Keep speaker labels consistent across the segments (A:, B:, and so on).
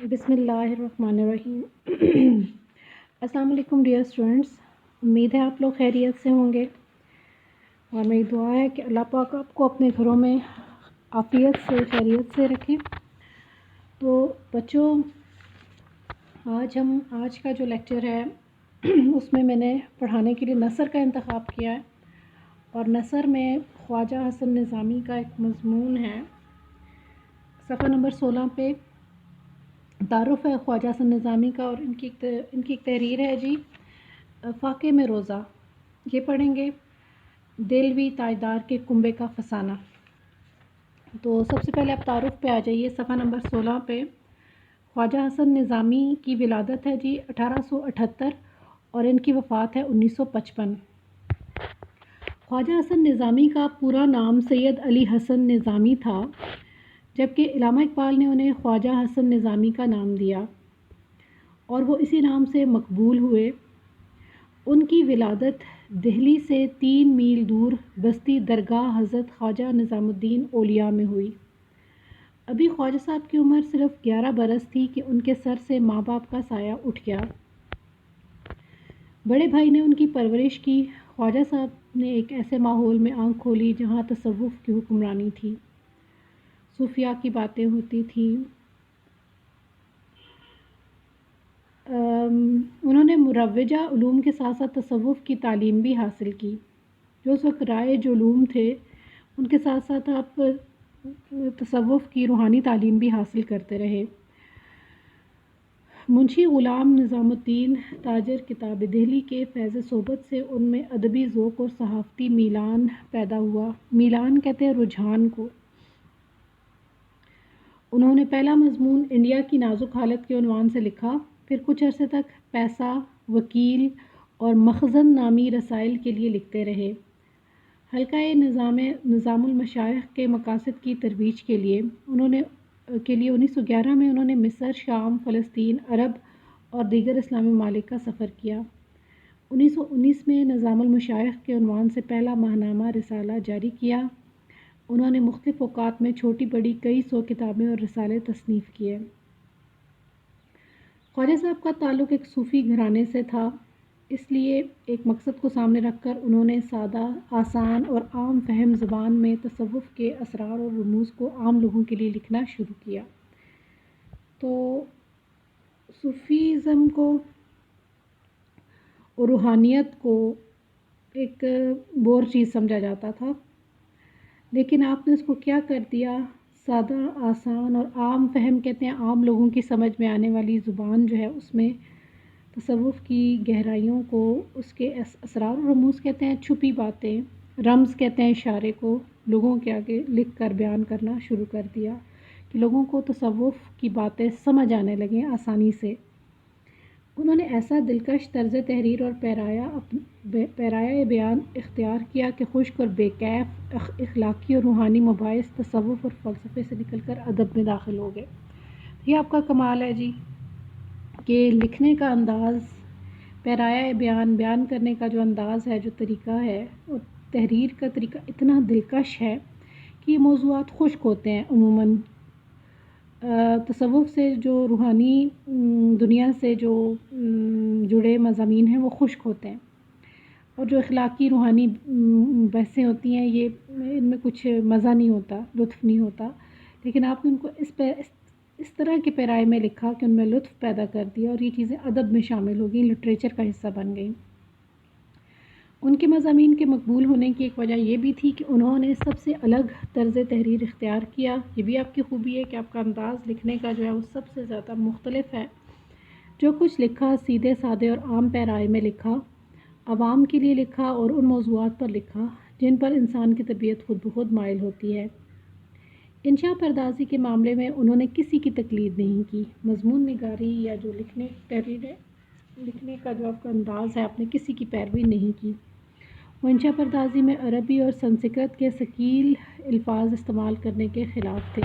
A: بسم اللہ الرحمن الرحیم۔ السلام علیکم ڈیئر اسٹوڈنٹس، امید ہے آپ لوگ خیریت سے ہوں گے اور میری دعا ہے کہ اللہ پاک آپ کو اپنے گھروں میں عافیت سے خیریت سے رکھیں۔ تو بچوں، آج کا جو لیکچر ہے اس میں نے پڑھانے کے لیے نثر کا انتخاب کیا ہے، اور نثر میں خواجہ حسن نظامی کا ایک مضمون ہے، صفحہ نمبر 16 پہ تعارف ہے خواجہ حسن نظامی کا، اور ان کی ایک تحریر ہے جی، فاقے میں روزہ۔ یہ پڑھیں گے، دلوی تاجدار کے کنبے کا فسانہ۔ تو سب سے پہلے آپ تعارف پہ آ جائیے، صفحہ نمبر 16 پہ۔ خواجہ حسن نظامی کی ولادت ہے جی 1878 اور ان کی وفات ہے 1955۔ خواجہ حسن نظامی کا پورا نام سید علی حسن نظامی تھا، جبکہ علامہ اقبال نے انہیں خواجہ حسن نظامی کا نام دیا اور وہ اسی نام سے مقبول ہوئے۔ ان کی ولادت دہلی سے 3 میل دور بستی درگاہ حضرت خواجہ نظام الدین اولیاء میں ہوئی۔ ابھی خواجہ صاحب کی عمر صرف 11 برس تھی کہ ان کے سر سے ماں باپ کا سایہ اٹھ گیا۔ بڑے بھائی نے ان کی پرورش کی۔ خواجہ صاحب نے ایک ایسے ماحول میں آنکھ کھولی جہاں تصوف کی حکمرانی تھی، صوفیاء کی باتیں ہوتی تھیں۔ انہوں نے مروجہ علوم کے ساتھ ساتھ تصوف کی تعلیم بھی حاصل کی۔ جو اس وقت رائج علوم تھے ان کے ساتھ ساتھ آپ تصوف کی روحانی تعلیم بھی حاصل کرتے رہے۔ منشی غلام نظام الدین تاجر کتاب دہلی کے فیض صحبت سے ان میں ادبی ذوق اور صحافتی میلان پیدا ہوا۔ میلان کہتے ہیں رجحان کو۔ انہوں نے پہلا مضمون انڈیا کی نازک حالت کے عنوان سے لکھا، پھر کچھ عرصے تک پیسہ، وکیل اور مخزن نامی رسائل کے لیے لکھتے رہے۔ حلقہ نظام المشائخ کے مقاصد کی ترویج کے لیے 1911 میں انہوں نے مصر، شام، فلسطین، عرب اور دیگر اسلامی ممالک کا سفر کیا۔ 1919 میں نظام المشائخ کے عنوان سے پہلا ماہنامہ رسالہ جاری کیا۔ انہوں نے مختلف اوقات میں چھوٹی بڑی کئی 100 کتابیں اور رسالے تصنیف کیے۔ خواجہ صاحب کا تعلق ایک صوفی گھرانے سے تھا، اس لیے ایک مقصد کو سامنے رکھ کر انہوں نے سادہ، آسان اور عام فہم زبان میں تصوف کے اسرار اور رموز کو عام لوگوں کے لیے لکھنا شروع کیا۔ تو صوفیزم کو اور روحانیت کو ایک بور چیز سمجھا جاتا تھا، لیکن آپ نے اس کو کیا کر دیا، سادہ، آسان اور عام فہم کہتے ہیں عام لوگوں کی سمجھ میں آنے والی زبان جو ہے اس میں تصوف کی گہرائیوں کو، اس کے اسرار و رموز کہتے ہیں چھپی باتیں، رمز کہتے ہیں اشارے کو، لوگوں کے آگے لکھ کر بیان کرنا شروع کر دیا کہ لوگوں کو تصوف کی باتیں سمجھ آنے لگیں آسانی سے۔ انہوں نے ایسا دلکش طرز تحریر اور پیرایہ بیان اختیار کیا کہ خشک اور بے کیف اخلاقی اور روحانی مباحث تصوف اور فلسفے سے نکل کر ادب میں داخل ہو گئے۔ یہ آپ کا کمال ہے جی کہ لکھنے کا انداز، پیرایہ بیان کرنے کا جو انداز ہے، جو طریقہ ہے، اور تحریر کا طریقہ اتنا دلکش ہے کہ یہ موضوعات خشک ہوتے ہیں عموماً۔ تصوف سے جو روحانی دنیا سے جو جڑے مضامین ہیں وہ خشک ہوتے ہیں، اور جو اخلاقی روحانی بحثیں ہوتی ہیں یہ ان میں کچھ مزہ نہیں ہوتا، لطف نہیں ہوتا، لیکن آپ نے ان کو اس طرح کے پیرائے میں لکھا کہ ان میں لطف پیدا کر دیا اور یہ چیزیں ادب میں شامل ہو گئیں، لٹریچر کا حصہ بن گئیں۔ ان کے مضامین کے مقبول ہونے کی ایک وجہ یہ بھی تھی کہ انہوں نے سب سے الگ طرز تحریر اختیار کیا۔ یہ بھی آپ کی خوبی ہے کہ آپ کا انداز لکھنے کا جو ہے وہ سب سے زیادہ مختلف ہے۔ جو کچھ لکھا سیدھے سادے اور عام پیرائے میں لکھا، عوام کے لیے لکھا اور ان موضوعات پر لکھا جن پر انسان کی طبیعت خود بخود مائل ہوتی ہے۔ انشاء پردازی کے معاملے میں انہوں نے کسی کی تقلید نہیں کی۔ مضمون نگاری یا جو لکھنے کا جو آپ کا انداز ہے، آپ نے کسی کی پیروی نہیں کی۔ وہ انشاء پردازی میں عربی اور سنسکرت کے ثقیل الفاظ استعمال کرنے کے خلاف تھے۔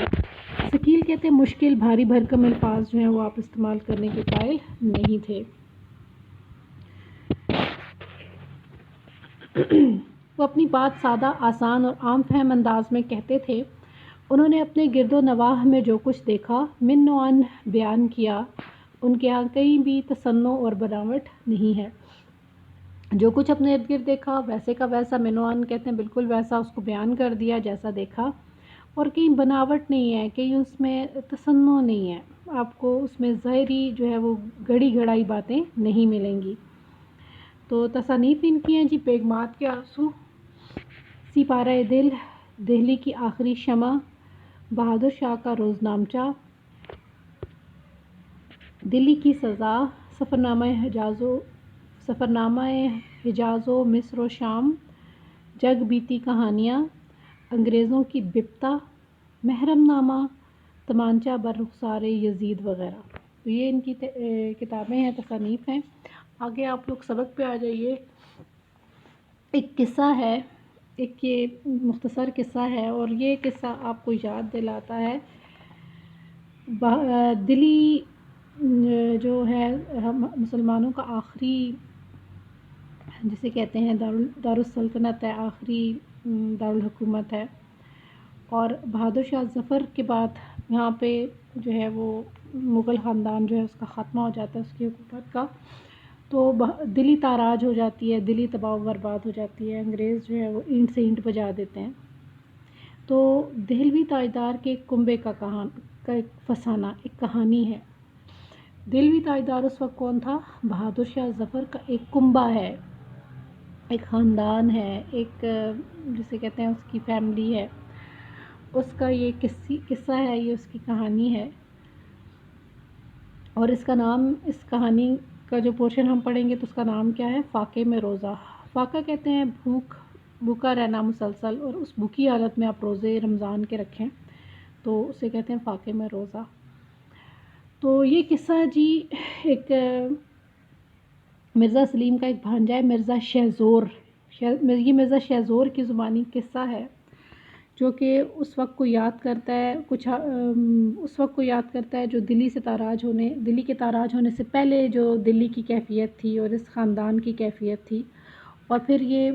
A: ثقیل کہتے ہیں مشکل، بھاری بھرکم الفاظ جو ہیں وہ آپ استعمال کرنے کے قائل نہیں تھے۔ وہ اپنی بات سادہ، آسان اور عام فہم انداز میں کہتے تھے انہوں نے اپنے گرد و نواح میں جو کچھ دیکھا من و عن بیان کیا. ان کے یہاں کہیں بھی تصنع اور بناوٹ نہیں ہے. جو کچھ اپنے ارد گرد دیکھا ویسے کا ویسا، من و عن کہتے ہیں بالکل ویسا اس کو بیان کر دیا جیسا دیکھا. اور کہیں بناوٹ نہیں ہے، کہیں اس میں تصنع نہیں ہے، آپ کو اس میں ظاہری جو ہے وہ گڑی گھڑائی باتیں نہیں ملیں گی. تو تصانیف ان کی ہیں جی: بیگمات کے آنسو، سپارہ دل، دہلی کی آخری شمع، بہادر شاہ کا روزنامچہ، دلی کی سزا، سفرنامہ حجاز و مصر و شام، جگ بیتی کہانیاں، انگریزوں کی بپتا، محرم نامہ، تمانچہ بر رخسار یزید وغیرہ. تو یہ ان کی کتابیں ہیں، تصانیف ہیں. آگے آپ لوگ سبق پہ آ جائیے. ایک قصہ ہے، ایک یہ مختصر قصہ ہے، اور یہ قصہ آپ کو یاد دلاتا ہے دلی جو ہے مسلمانوں کا آخری، جسے کہتے ہیں دارالسلطنت ہے، آخری دارالحکومت ہے. اور بہادر شاہ ظفر کے بعد یہاں پہ جو ہے وہ مغل خاندان جو ہے اس کا خاتمہ ہو جاتا ہے، اس کی حکومت کا. تو دلی تاراج ہو جاتی ہے، دلی تباہ و برباد ہو جاتی ہے. انگریز جو ہے وہ اینٹ سے اینٹ بجا دیتے ہیں. تو دہلوی تاجدار کے کنبے کا ایک فسانہ، ایک کہانی ہے. دہلوی تاجدار اس وقت کون تھا؟ بہادر شاہ ظفر کا ایک کنبہ ہے، ایک خاندان ہے، ایک جسے کہتے ہیں اس کی فیملی ہے. اس کا یہ قصہ ہے، یہ اس کی کہانی ہے. اور اس کا نام، اس کہانی کا جو پورشن ہم پڑھیں گے تو اس کا نام کیا ہے؟ فاقے میں روزہ. فاقہ کہتے ہیں بھوکا رہنا مسلسل، اور اس بھوکی حالت میں آپ روزے رمضان کے رکھیں تو اسے کہتے ہیں فاقے میں روزہ. تو یہ قصہ جی ایک مرزا سلیم کا ایک بھانجا ہے، مرزا شہزور. یہ مرزا شہزور کی زبانی قصہ ہے جو کہ اس وقت کو یاد کرتا ہے، اس وقت کو یاد کرتا ہے جو دلی کے تاراج ہونے سے پہلے جو دلی کی کیفیت تھی اور اس خاندان کی کیفیت تھی. اور پھر یہ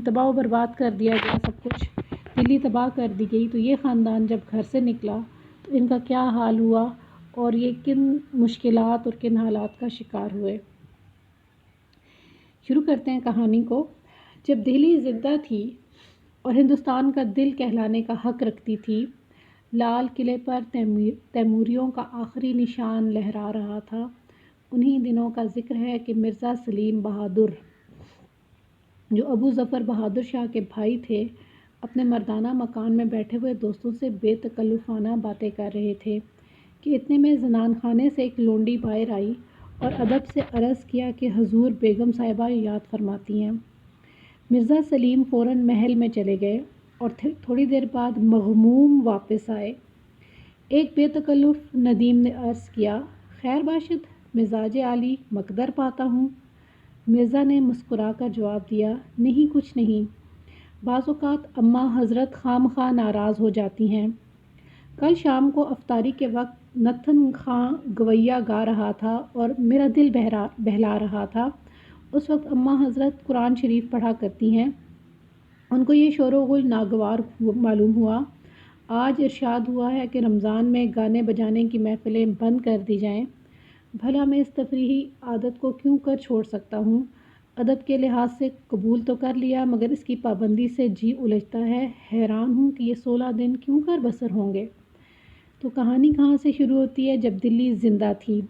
A: تباہ و برباد کر دیا گیا، سب کچھ دلی تباہ کر دی گئی. تو یہ خاندان جب گھر سے نکلا تو ان کا کیا حال ہوا اور یہ کن مشکلات اور کن حالات کا شکار ہوئے. شروع کرتے ہیں کہانی کو. جب دہلی زندہ تھی اور ہندوستان کا دل کہلانے کا حق رکھتی تھی، لال قلعے پر تیموریوں کا آخری نشان لہرا رہا تھا. انہی دنوں کا ذکر ہے کہ مرزا سلیم بہادر، جو ابو ظفر بہادر شاہ کے بھائی تھے، اپنے مردانہ مکان میں بیٹھے ہوئے دوستوں سے بے تکلفانہ باتیں کر رہے تھے کہ اتنے میں زنان خانے سے ایک لونڈی باہر آئی اور ادب سے عرض کیا کہ حضور بیگم صاحبہ یاد فرماتی ہیں. مرزا سلیم فوراً محل میں چلے گئے اور تھوڑی دیر بعد مغموم واپس آئے. ایک بے تکلف ندیم نے عرض کیا: خیر باشد، مزاج عالی مقدر پاتا ہوں. مرزا نے مسکرا کر جواب دیا: نہیں، کچھ نہیں. بعض اوقات اماں حضرت خام خواہ ناراض ہو جاتی ہیں. کل شام کو افطاری کے وقت نتھن خاں گویا گا رہا تھا اور میرا دل بہلا رہا تھا. اس وقت اماں حضرت قرآن شریف پڑھا کرتی ہیں. ان کو یہ شور و غل ناگوار معلوم ہوا. آج ارشاد ہوا ہے کہ رمضان میں گانے بجانے کی محفلیں بند کر دی جائیں. بھلا میں اس تفریحی عادت کو کیوں کر چھوڑ سکتا ہوں؟ ادب کے لحاظ سے قبول تو کر لیا، مگر اس کی پابندی سے جی الجھتا ہے. حیران ہوں کہ یہ 16 دن کیوں کر بسر ہوں گے. تو کہانی کہاں سے شروع ہوتی ہے؟ جب دلی زندہ تھی،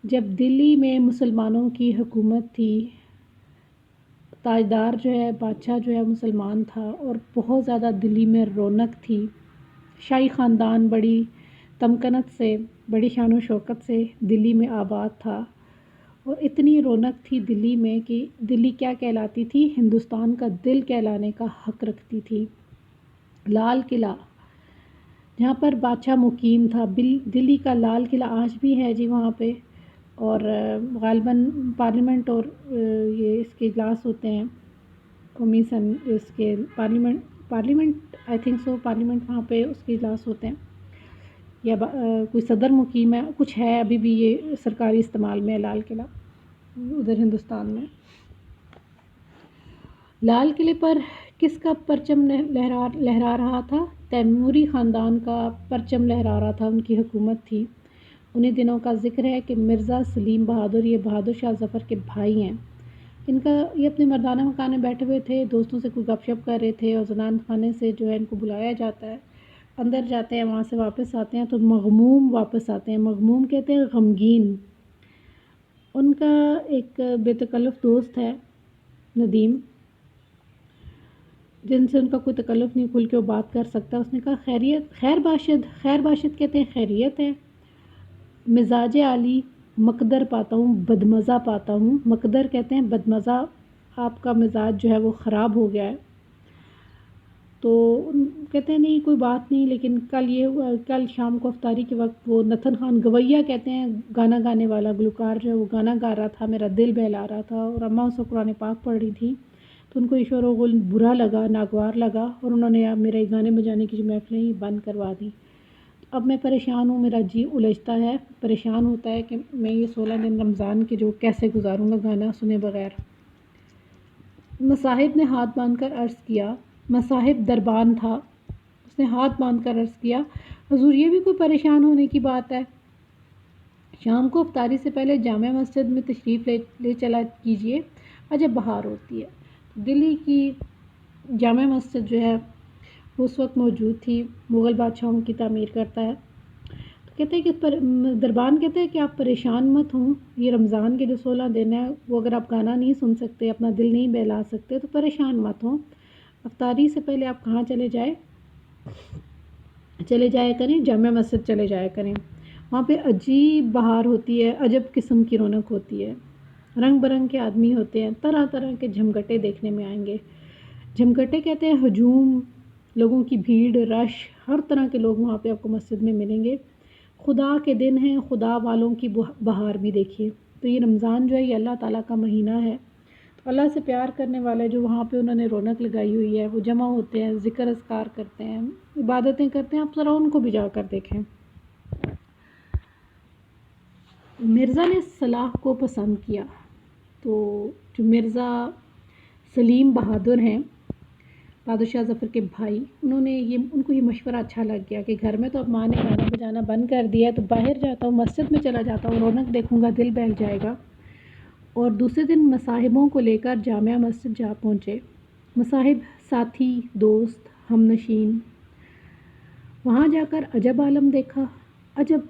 A: جب دلی میں مسلمانوں کی حکومت تھی، تاجدار جو ہے، بادشاہ جو ہے مسلمان تھا، اور بہت زیادہ دلی میں رونق تھی. شاہی خاندان بڑی تمکنت سے، بڑی شان و شوکت سے دلی میں آباد تھا، اور اتنی رونق تھی دلی میں کہ دلی کیا کہلاتی تھی؟ ہندوستان کا دل کہلانے کا حق رکھتی تھی. لال قلعہ جہاں پر بادشاہ مقیم تھا، دلی کا لال قلعہ آج بھی ہے جی وہاں پہ. اور غالباً پارلیمنٹ اور یہ اس کے اجلاس ہوتے ہیں قومی اس کے parliament I think so, parliament وہاں پہ اس کے اجلاس ہوتے ہیں، یا کوئی صدر مقیم ہے، کچھ ہے، ابھی بھی یہ سرکاری استعمال میں ہے لال قلعہ ادھر ہندوستان میں. لال قلعے پر کس کا پرچم لہرا رہا تھا؟ تیموری خاندان کا پرچم لہرا رہا تھا، ان کی حکومت تھی۔ انہیں دنوں کا ذکر ہے کہ مرزا سلیم بہادر، یہ بہادر شاہ ظفر کے بھائی ہیں، یہ اپنے مردانہ مکان میں بیٹھے ہوئے تھے، دوستوں سے کوئی گپ شپ کر رہے تھے، اور زنان خانے سے جو ہے ان کو بلایا جاتا ہے، اندر جاتے ہیں، وہاں سے واپس آتے ہیں تو مغموم واپس آتے ہیں۔ مغموم کہتے ہیں غمگین۔ ان کا ایک بے تکلف دوست ہے ندیم، جن سے ان کا کوئی تکلف نہیں، کھل کے وہ بات کر سکتا۔ اس نے کہا خیر باشد کہتے ہیں خیریت ہے، مزاج عالی، مقدر پاتا ہوں، بدمزہ پاتا ہوں۔ مقدر کہتے ہیں بدمزہ، آپ کا مزاج جو ہے وہ خراب ہو گیا ہے۔ تو کہتے ہیں نہیں کوئی بات نہیں، لیکن کل شام کو افطاری کے وقت وہ نتن خان گویا کہتے ہیں گانا گانے والا گلوکار جو ہے وہ گانا گا رہا تھا، میرا دل بہلا رہا تھا، اور اماں اسے قرآن پاک پڑھ رہی تھی، تو ان کو ایشور و غل برا لگا، ناگوار لگا، اور انہوں نے میرے گانے بجانے کی جو محفلیں بند کروا دیں۔ اب میں پریشان ہوں، میرا جی الجھتا ہے، پریشان ہوتا ہے کہ میں یہ 16 دن رمضان کے جو کیسے گزاروں گا گانا سنے بغیر۔ مصاحب نے ہاتھ باندھ کر عرض کیا، مصاحب دربان تھا، اس نے ہاتھ باندھ کر عرض کیا، حضور یہ بھی کوئی پریشان ہونے کی بات ہے؟ شام کو افطاری سے پہلے جامع مسجد میں تشریف لے چلا کیجیے، عجب بہار ہوتی ہے۔ دلی کی جامع مسجد جو ہے اس وقت موجود تھی، مغل بادشاہوں کی تعمیر کرتا ہے۔ تو کہتے ہیں کہ دربان کہتے ہیں کہ آپ پریشان مت ہوں، یہ رمضان کے جو 16 دن ہیں وہ اگر آپ گانا نہیں سن سکتے، اپنا دل نہیں بہلا سکتے تو پریشان مت ہوں۔ افطاری سے پہلے آپ کہاں چلے جایا کریں، جامع مسجد چلے جایا کریں، وہاں پہ عجیب بہار ہوتی ہے، عجب قسم کی رونق ہوتی ہے، رنگ برنگ کے آدمی ہوتے ہیں، طرح طرح کے جھمگٹے دیکھنے میں آئیں گے۔ جھمگٹے کہتے ہیں ہجوم، لوگوں کی بھیڑ، رش، ہر طرح کے لوگ وہاں پہ آپ کو مسجد میں ملیں گے۔ خدا کے دن ہیں، خدا والوں کی بہار بھی دیکھیے۔ تو یہ رمضان جو ہے یہ اللہ تعالیٰ کا مہینہ ہے، تو اللہ سے پیار کرنے والے جو وہاں پہ انہوں نے رونق لگائی ہوئی ہے وہ جمع ہوتے ہیں، ذکر اذکار کرتے ہیں، عبادتیں کرتے ہیں، آپ ذرا ان کو بھی جا کر دیکھیں۔ مرزا نے صلاح کو پسند کیا، تو جو مرزا سلیم بہادر ہیں، بہادر شاہ ظفر کے بھائی، ان کو یہ مشورہ اچھا لگ گیا کہ گھر میں تو اب ماں نے گانا بجانا بند کر دیا ہے، تو باہر جاتا ہوں، مسجد میں چلا جاتا ہوں، رونق دیکھوں گا، دل بہل جائے گا۔ اور دوسرے دن مصاحبوں کو لے کر جامع مسجد جا پہنچے۔ مصاحب ساتھی، دوست، ہم نشین۔ وہاں جا کر عجب عالم دیکھا، عجب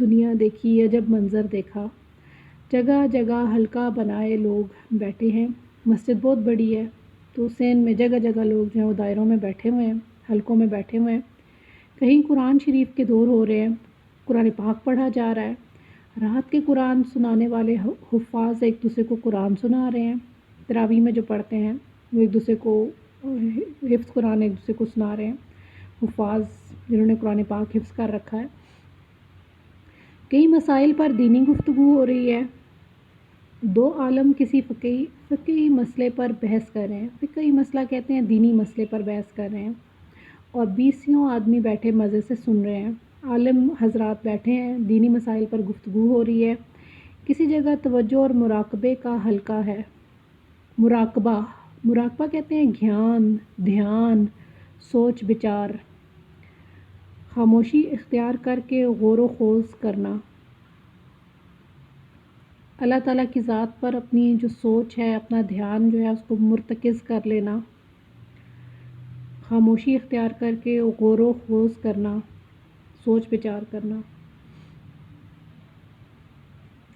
A: دنیا دیکھی، عجب منظر دیکھا۔ جگہ جگہ حلقہ بنائے لوگ بیٹھے ہیں، مسجد بہت بڑی ہے، تو حسین میں جگہ جگہ لوگ جو ہیں وہ دائروں میں بیٹھے ہوئے ہیں، حلقوں میں بیٹھے ہوئے ہیں۔ کہیں قرآن شریف کے دور ہو رہے ہیں، قرآن پاک پڑھا جا رہا ہے، رات کے قرآن سنانے والے حفاظ ایک دوسرے کو قرآن سنا رہے ہیں، تراویح میں جو پڑھتے ہیں وہ ایک دوسرے کو حفظ قرآن ایک دوسرے کو سنا رہے ہیں، حفاظ جنہوں نے قرآن پاک حفظ کر رکھا ہے۔ کئی مسائل پر دینی گفتگو ہو رہی ہے، دو عالم کسی فقہی مسئلے پر بحث کر رہے ہیں، فقہی مسئلہ کہتے ہیں دینی مسئلے پر بحث کر رہے ہیں، اور 20 آدمی بیٹھے مزے سے سن رہے ہیں، عالم حضرات بیٹھے ہیں، دینی مسائل پر گفتگو ہو رہی ہے۔ کسی جگہ توجہ اور مراقبے کا حلقہ ہے۔ مراقبہ کہتے ہیں دھیان، سوچ بچار، خاموشی اختیار کر کے غور و خوض کرنا، اللہ تعالیٰ کی ذات پر اپنی جو سوچ ہے، اپنا دھیان جو ہے اس کو مرتکز کر لینا، خاموشی اختیار کر کے غور و خوض کرنا، سوچ بچار کرنا،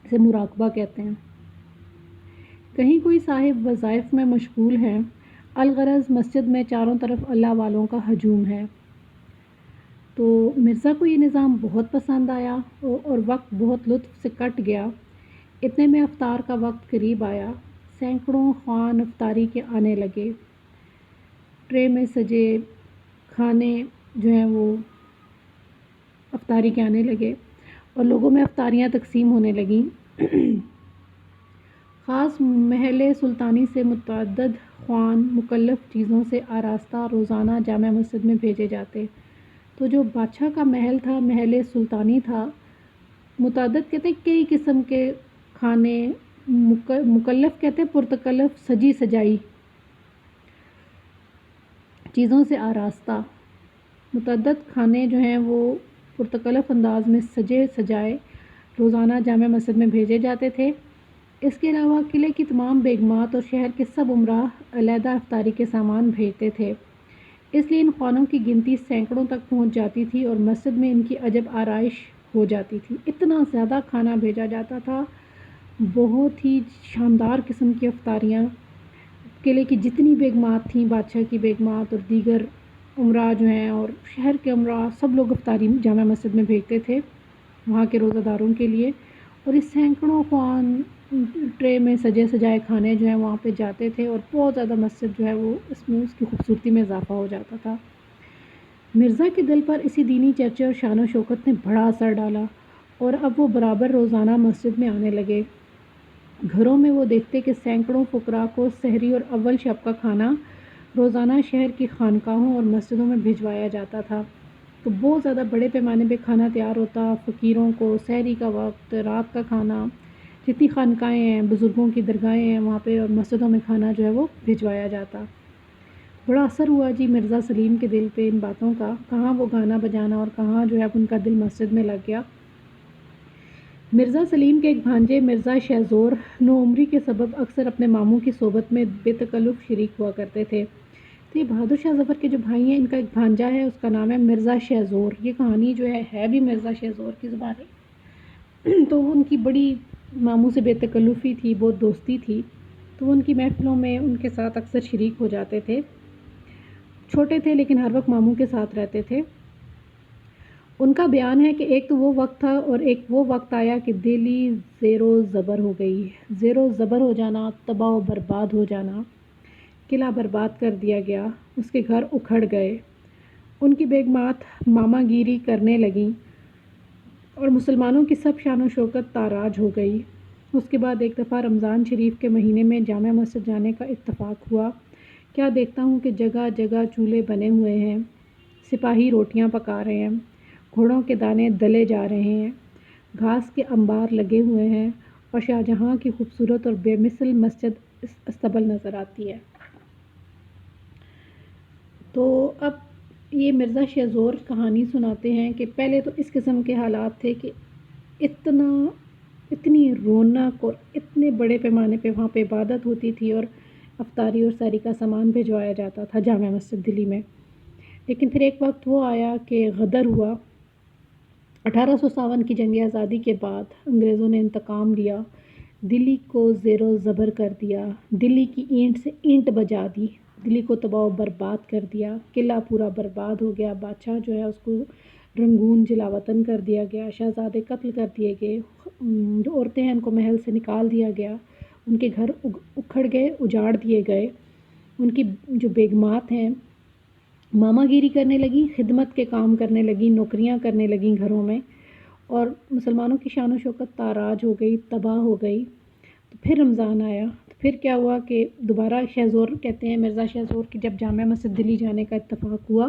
A: اسے مراقبہ کہتے ہیں۔ کہیں کوئی صاحب وظائف میں مشغول ہے، الغرض مسجد میں چاروں طرف اللہ والوں کا ہجوم ہے۔ تو مرزا کو یہ نظام بہت پسند آیا اور وقت بہت لطف سے کٹ گیا۔ اتنے میں افطار کا وقت قریب آیا، سینکڑوں خوان افطاری کے آنے لگے، ٹرے میں سجے کھانے جو ہیں وہ افطاری کے آنے لگے اور لوگوں میں افطاریاں تقسیم ہونے لگیں۔ خاص محل سلطانی سے متعدد خوان مکلف چیزوں سے آراستہ روزانہ جامع مسجد میں بھیجے جاتے۔ تو جو بادشاہ کا محل تھا، محل سلطانی تھا، متعدد کہتے ہیں کئی قسم کے کھانے، مکلف کہتے ہیں پرتکلف، سجی سجائی چیزوں سے آراستہ، متعدد کھانے جو ہیں وہ پرتکلف انداز میں سجے سجائے روزانہ جامع مسجد میں بھیجے جاتے تھے۔ اس کے علاوہ قلعے کی تمام بیگمات اور شہر کے سب امراء علیحدہ افطاری کے سامان بھیجتے تھے، اس لیے ان خوانوں کی گنتی سینکڑوں تک پہنچ جاتی تھی اور مسجد میں ان کی عجب آرائش ہو جاتی تھی۔ اتنا زیادہ کھانا بھیجا جاتا تھا، بہت ہی شاندار قسم کی افطاریاں۔ قلعے کی جتنی بیگمات تھیں، بادشاہ کی بیگمات اور دیگر امراء جو ہیں اور شہر کے امراء، سب لوگ افطاری جامع مسجد میں بھیجتے تھے وہاں کے روزہ داروں کے لیے، اور اس سینکڑوں خوان ٹرے میں سجے سجائے کھانے جو ہیں وہاں پہ جاتے تھے، اور بہت زیادہ مسجد جو ہے وہ اس کی خوبصورتی میں اضافہ ہو جاتا تھا۔ مرزا کے دل پر اسی دینی چرچے اور شان و شوکت نے بڑا اثر ڈالا، اور اب وہ برابر روزانہ مسجد میں آنے لگے۔ گھروں میں وہ دیکھتے کہ سینکڑوں فقراء کو سحری اور اول شب کا کھانا روزانہ شہر کی خانقاہوں اور مسجدوں میں بھجوایا جاتا تھا، تو بہت زیادہ بڑے پیمانے پہ کھانا تیار ہوتا، فقیروں کو سحری کا وقت، رات کا کھانا، جتنی خانقاہیں ہیں، بزرگوں کی درگاہیں ہیں وہاں پہ اور مسجدوں میں کھانا جو ہے وہ بھجوایا جاتا۔ بڑا اثر ہوا جی مرزا سلیم کے دل پہ ان باتوں کا، کہاں وہ گانا بجانا اور کہاں جو ہے ان کا دل مسجد میں لگ گیا۔ مرزا سلیم کے ایک بھانجے مرزا شہزور نوعمری کے سبب اکثر اپنے ماموں کی صحبت میں بے تکلف شریک ہوا کرتے تھے۔ تو یہ بہادر شاہ ظفر کے جو بھائی ہیں، ان کا ایک بھانجا ہے، اس کا نام ہے مرزا شہزور۔ یہ کہانی جو ہے بھی مرزا شہزور کی زبانی، تو وہ ان کی بڑی ماموں سے بے تکلفی تھی، بہت دوستی تھی، تو وہ ان کی محفلوں میں ان کے ساتھ اکثر شریک ہو جاتے تھے۔ چھوٹے تھے لیکن ہر وقت ماموں کے ساتھ رہتے تھے۔ ان کا بیان ہے کہ ایک تو وہ وقت تھا اور ایک وہ وقت آیا کہ دہلی زیر و زبر ہو گئی۔ زیر و زبر ہو جانا، تباہ و برباد ہو جانا، قلعہ برباد کر دیا گیا، اس کے گھر اکھڑ گئے، ان کی بیگمات ماما گیری کرنے لگیں اور مسلمانوں کی سب شان و شوکت تاراج ہو گئی۔ اس کے بعد ایک دفعہ رمضان شریف کے مہینے میں جامع مسجد جانے کا اتفاق ہوا۔ کیا دیکھتا ہوں کہ جگہ جگہ چولہے بنے ہوئے ہیں، سپاہی روٹیاں پکا رہے ہیں، گھوڑوں کے دانے دلے جا رہے ہیں، گھاس کے انبار لگے ہوئے ہیں، اور شاہجہاں کی خوبصورت اور بے مثل مسجد استبل نظر آتی ہے۔ تو اب یہ مرزا شہزور کہانی سناتے ہیں کہ پہلے تو اس قسم کے حالات تھے کہ اتنی رونق اور اتنے بڑے پیمانے پہ وہاں پہ عبادت ہوتی تھی اور افطاری اور سحری کا سامان بھجوایا جاتا تھا جامع مسجد دلی میں۔ لیکن پھر ایک وقت وہ آیا کہ غدر ہوا۔ 1857 کی جنگ آزادی کے بعد انگریزوں نے انتقام لیا، دلی کو زیر و زبر کر دیا، دلی کی اینٹ سے اینٹ بجا دی، دلی کو تباہ و برباد کر دیا، قلعہ پورا برباد ہو گیا، بادشاہ جو ہے اس کو رنگون جلاوطن کر دیا گیا، شہزادے قتل کر دیے گئے، جو عورتیں ہیں ان کو محل سے نکال دیا گیا، ان کے گھر اکھڑ گئے، اجاڑ دیے گئے، ان کی جو بیگمات ہیں ماما گیری کرنے لگیں، خدمت کے کام کرنے لگیں، نوکریاں کرنے لگیں گھروں میں، اور مسلمانوں کی شان و شوکت تاراج ہو گئی، تباہ ہو گئی۔ تو پھر رمضان آیا، تو پھر کیا ہوا کہ دوبارہ شہزور کہتے ہیں مرزا شہزور کی جب جامع مسجد دلی جانے کا اتفاق ہوا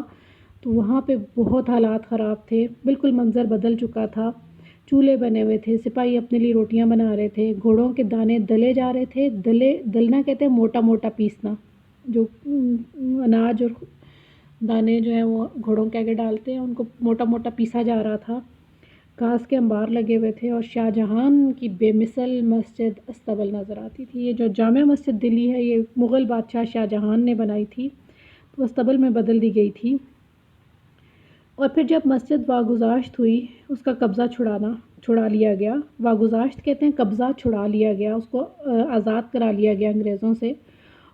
A: تو وہاں پہ بہت حالات خراب تھے، بالکل منظر بدل چکا تھا، چولہے بنے ہوئے تھے، سپاہی اپنے لیے روٹیاں بنا رہے تھے، گھوڑوں کے دانے دلے جا رہے تھے، دلنا کہتے ہیں موٹا موٹا پیسنا، جو اناج اور دانے جو ہیں وہ گھوڑوں کے آگے ڈالتے ہیں ان کو موٹا موٹا پیسا جا رہا تھا، گھاس کے انبار لگے ہوئے تھے، اور شاہجہان کی بے مثل مسجد استبل نظر آتی تھی۔ یہ جو جامع مسجد دلی ہے یہ مغل بادشاہ شاہجہان نے بنائی تھی، تو استبل میں بدل دی گئی تھی، اور پھر جب مسجد واگزاشت ہوئی اس کا قبضہ چھڑا لیا گیا۔ واگزاشت کہتے ہیں قبضہ چھڑا لیا گیا، اس کو آزاد کرا لیا گیا انگریزوں سے،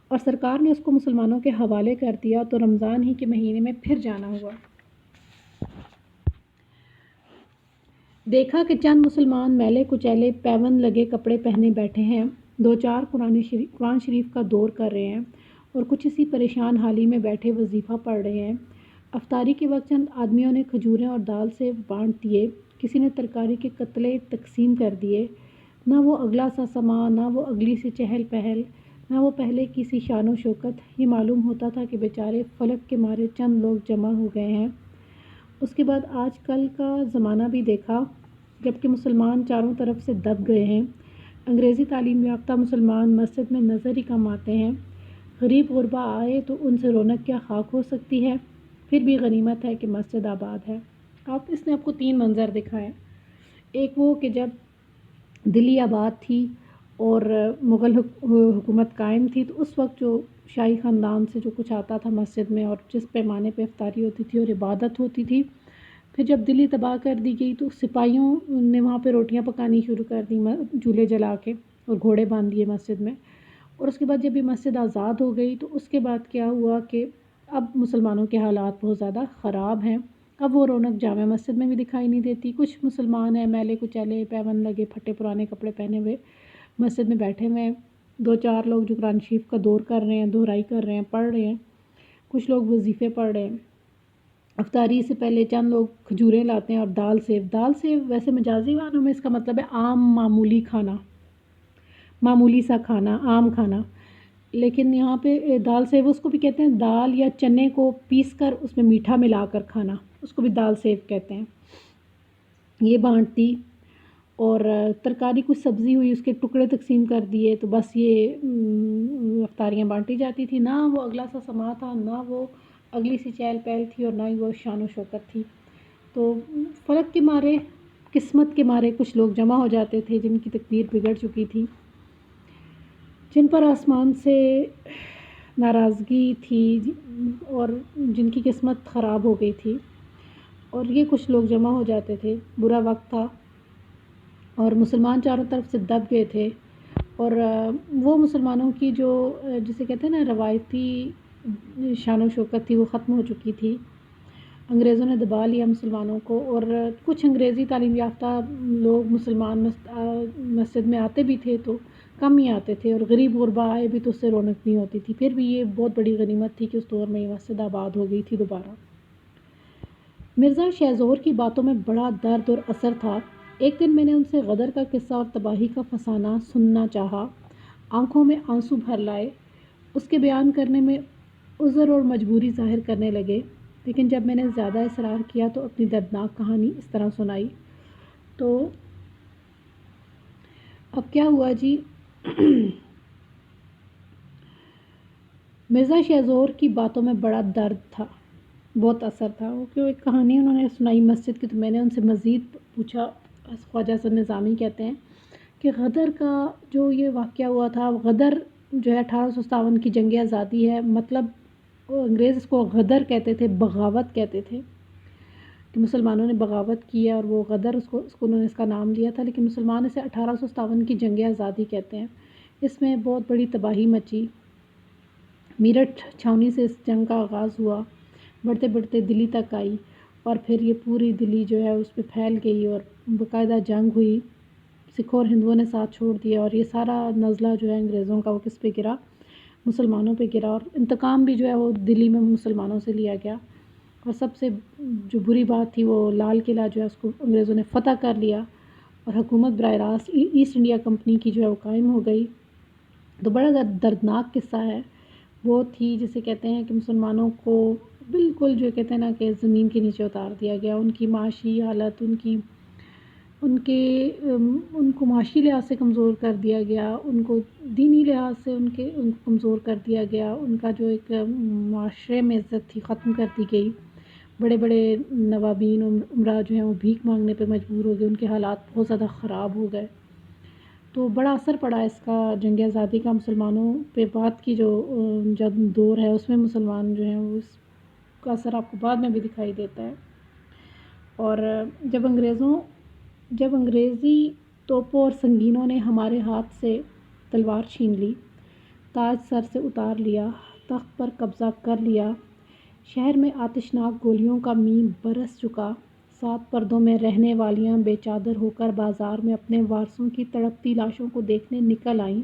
A: اور سرکار نے اس کو مسلمانوں کے حوالے کر دیا، تو رمضان ہی کے مہینے میں پھر جانا ہوا۔ دیکھا کہ چند مسلمان میلے کچیلے پیوند لگے کپڑے پہنے بیٹھے ہیں، دو چار قرآن شریف کا دور کر رہے ہیں، اور کچھ اسی پریشان حالی میں بیٹھے وظیفہ پڑھ رہے ہیں۔ افطاری کے وقت چند آدمیوں نے کھجوریں اور دال سے بانٹ دیے، کسی نے ترکاری کے قطلے تقسیم کر دیے۔ نہ وہ اگلا سا سما، نہ وہ اگلی سی چہل پہل، نہ وہ پہلے کی سی شان و شوکت۔ یہ معلوم ہوتا تھا کہ بیچارے فلک کے مارے چند لوگ جمع ہو گئے ہیں۔ اس کے بعد آج کل کا زمانہ بھی دیکھا، جبکہ مسلمان چاروں طرف سے دب گئے ہیں۔ انگریزی تعلیم یافتہ مسلمان مسجد میں نظر ہی کم آتے ہیں۔ غریب غربا آئے تو ان سے رونق کیا خاک ہو سکتی ہے، پھر بھی غنیمت ہے کہ مسجد آباد ہے۔ اس نے آپ کو 3 منظر دکھائے، ایک وہ کہ جب دلی آباد تھی اور مغل حکومت قائم تھی، تو اس وقت جو شاہی خاندان سے جو کچھ آتا تھا مسجد میں، اور جس پیمانے پہ افطاری ہوتی تھی اور عبادت ہوتی تھی، پھر جب دلی تباہ کر دی گئی تو سپاہیوں نے وہاں پہ روٹیاں پکانی شروع کر دی، چولہے جلا کے، اور گھوڑے باندھ دیے مسجد میں۔ اور اس کے بعد جب یہ مسجد آزاد ہو گئی تو اس کے بعد کیا ہوا کہ اب مسلمانوں کے حالات بہت زیادہ خراب ہیں۔ اب وہ رونق جامع مسجد میں بھی دکھائی نہیں دیتی۔ کچھ مسلمان ہیں میلے کچیلے، پیون لگے، پھٹے پرانے کپڑے پہنے ہوئے مسجد میں بیٹھے ہوئے ہیں، 2-4 لوگ جو قرآن شریف کا دور کر رہے ہیں، دہرائی کر رہے ہیں، پڑھ رہے ہیں، کچھ لوگ وظیفے پڑھ رہے ہیں۔ افطاری سے پہلے چند لوگ کھجوریں لاتے ہیں اور دال سیو ویسے مجازی معنوں میں اس کا مطلب ہے عام معمولی کھانا، معمولی سا کھانا، عام کھانا، لیکن یہاں پہ دال سیو اس کو بھی کہتے ہیں، دال یا چنے کو پیس کر اس میں میٹھا ملا کر کھانا، اس کو بھی دال سیو کہتے ہیں۔ یہ بانٹ دی، اور ترکاری کچھ سبزی ہوئی، اس کے ٹکڑے تقسیم کر دیے، تو بس یہ افطاریاں بانٹی جاتی تھی۔ نہ وہ اگلا سا سما تھا، نہ وہ اگلی سی چہل پہل تھی، اور نہ ہی وہ شان و شوکت تھی۔ تو فرق کے مارے، قسمت کے مارے کچھ لوگ جمع ہو جاتے تھے جن کی تقدیر بگڑ چکی تھی، جن پر آسمان سے ناراضگی تھی، اور جن کی قسمت خراب ہو گئی تھی، اور یہ کچھ لوگ جمع ہو جاتے تھے۔ برا وقت تھا اور مسلمان چاروں طرف سے دب گئے تھے، اور وہ مسلمانوں کی جو جسے کہتے ہیں نا روایتی شان و شوکت تھی، وہ ختم ہو چکی تھی۔ انگریزوں نے دبا لیا مسلمانوں کو، اور کچھ انگریزی تعلیم یافتہ لوگ مسلمان مسجد میں آتے بھی تھے تو کم ہی آتے تھے، اور غریب غربا آئے بھی تو اس سے رونق نہیں ہوتی تھی۔ پھر بھی یہ بہت بڑی غنیمت تھی کہ اس دور میں یہ مسجد آباد ہو گئی تھی دوبارہ۔ مرزا شہ زور کی باتوں میں بڑا درد اور اثر تھا۔ ایک دن میں نے ان سے غدر کا قصہ اور تباہی کا فسانہ سننا چاہا۔ آنکھوں میں آنسو بھر لائے، اس کے بیان کرنے میں عذر اور مجبوری ظاہر کرنے لگے، لیکن جب میں نے زیادہ اصرار کیا تو اپنی دردناک کہانی اس طرح سنائی۔ تو اب کیا ہوا جی، مرزا شہ زور کی باتوں میں بڑا درد تھا، بہت اثر تھا۔ وہ کہ ایک کہانی انہوں نے سنائی مسجد کی، تو میں نے ان سے مزید پوچھا۔ خواجہ حسن نظامی کہتے ہیں کہ غدر کا جو یہ واقعہ ہوا تھا، غدر جو ہے 1857 کی جنگ آزادی ہے، مطلب انگریز اس کو غدر کہتے تھے، بغاوت کہتے تھے کہ مسلمانوں نے بغاوت کی ہے، اور وہ غدر اس کو انہوں نے اس کا نام دیا تھا، لیکن مسلمان اسے 1857 کی جنگ آزادی کہتے ہیں۔ اس میں بہت بڑی تباہی مچی۔ میرٹھ چھاؤنی سے اس جنگ کا آغاز ہوا، بڑھتے بڑھتے دلی تک آئی، اور پھر یہ پوری دلی جو ہے اس پہ پھیل گئی، اور باقاعدہ جنگ ہوئی، سکھوں اور ہندوؤں نے ساتھ چھوڑ دیا، اور یہ سارا نزلہ جو ہے انگریزوں کا وہ کس پہ گرا؟ مسلمانوں پہ گرا، اور انتقام بھی جو ہے وہ دلی میں مسلمانوں سے لیا گیا۔ اور سب سے جو بری بات تھی وہ لال قلعہ جو ہے اس کو انگریزوں نے فتح کر لیا، اور حکومت براہ راست ایسٹ انڈیا کمپنی کی جو ہے وہ قائم ہو گئی۔ تو بڑا دردناک قصہ ہے۔ وہ تھی جسے کہتے ہیں کہ مسلمانوں کو بالکل جو کہتے ہیں نا کہ زمین کے نیچے اتار دیا گیا، ان کی معاشی حالت، ان کو معاشی لحاظ سے کمزور کر دیا گیا، ان کو دینی لحاظ سے ان کو کمزور کر دیا گیا، ان کا جو ایک معاشرے میں عزت تھی ختم کر دی گئی۔ بڑے بڑے نوابین امراء جو ہیں وہ بھیک مانگنے پہ مجبور ہو گئے، ان کے حالات بہت زیادہ خراب ہو گئے۔ تو بڑا اثر پڑا اس کا جنگ آزادی کا مسلمانوں پہ۔ بعد کی جو جب دور ہے اس میں مسلمان جو ہیں وہ اس کا اثر آپ کو بعد میں بھی دکھائی دیتا ہے۔ اور جب انگریزی توپوں اور سنگینوں نے ہمارے ہاتھ سے تلوار چھین لی، تاج سر سے اتار لیا، تخت پر قبضہ کر لیا، شہر میں آتشناک گولیوں کا میم برس چکا، 7 پردوں میں رہنے والیاں بے چادر ہو کر بازار میں اپنے وارثوں کی تڑپتی لاشوں کو دیکھنے نکل آئیں،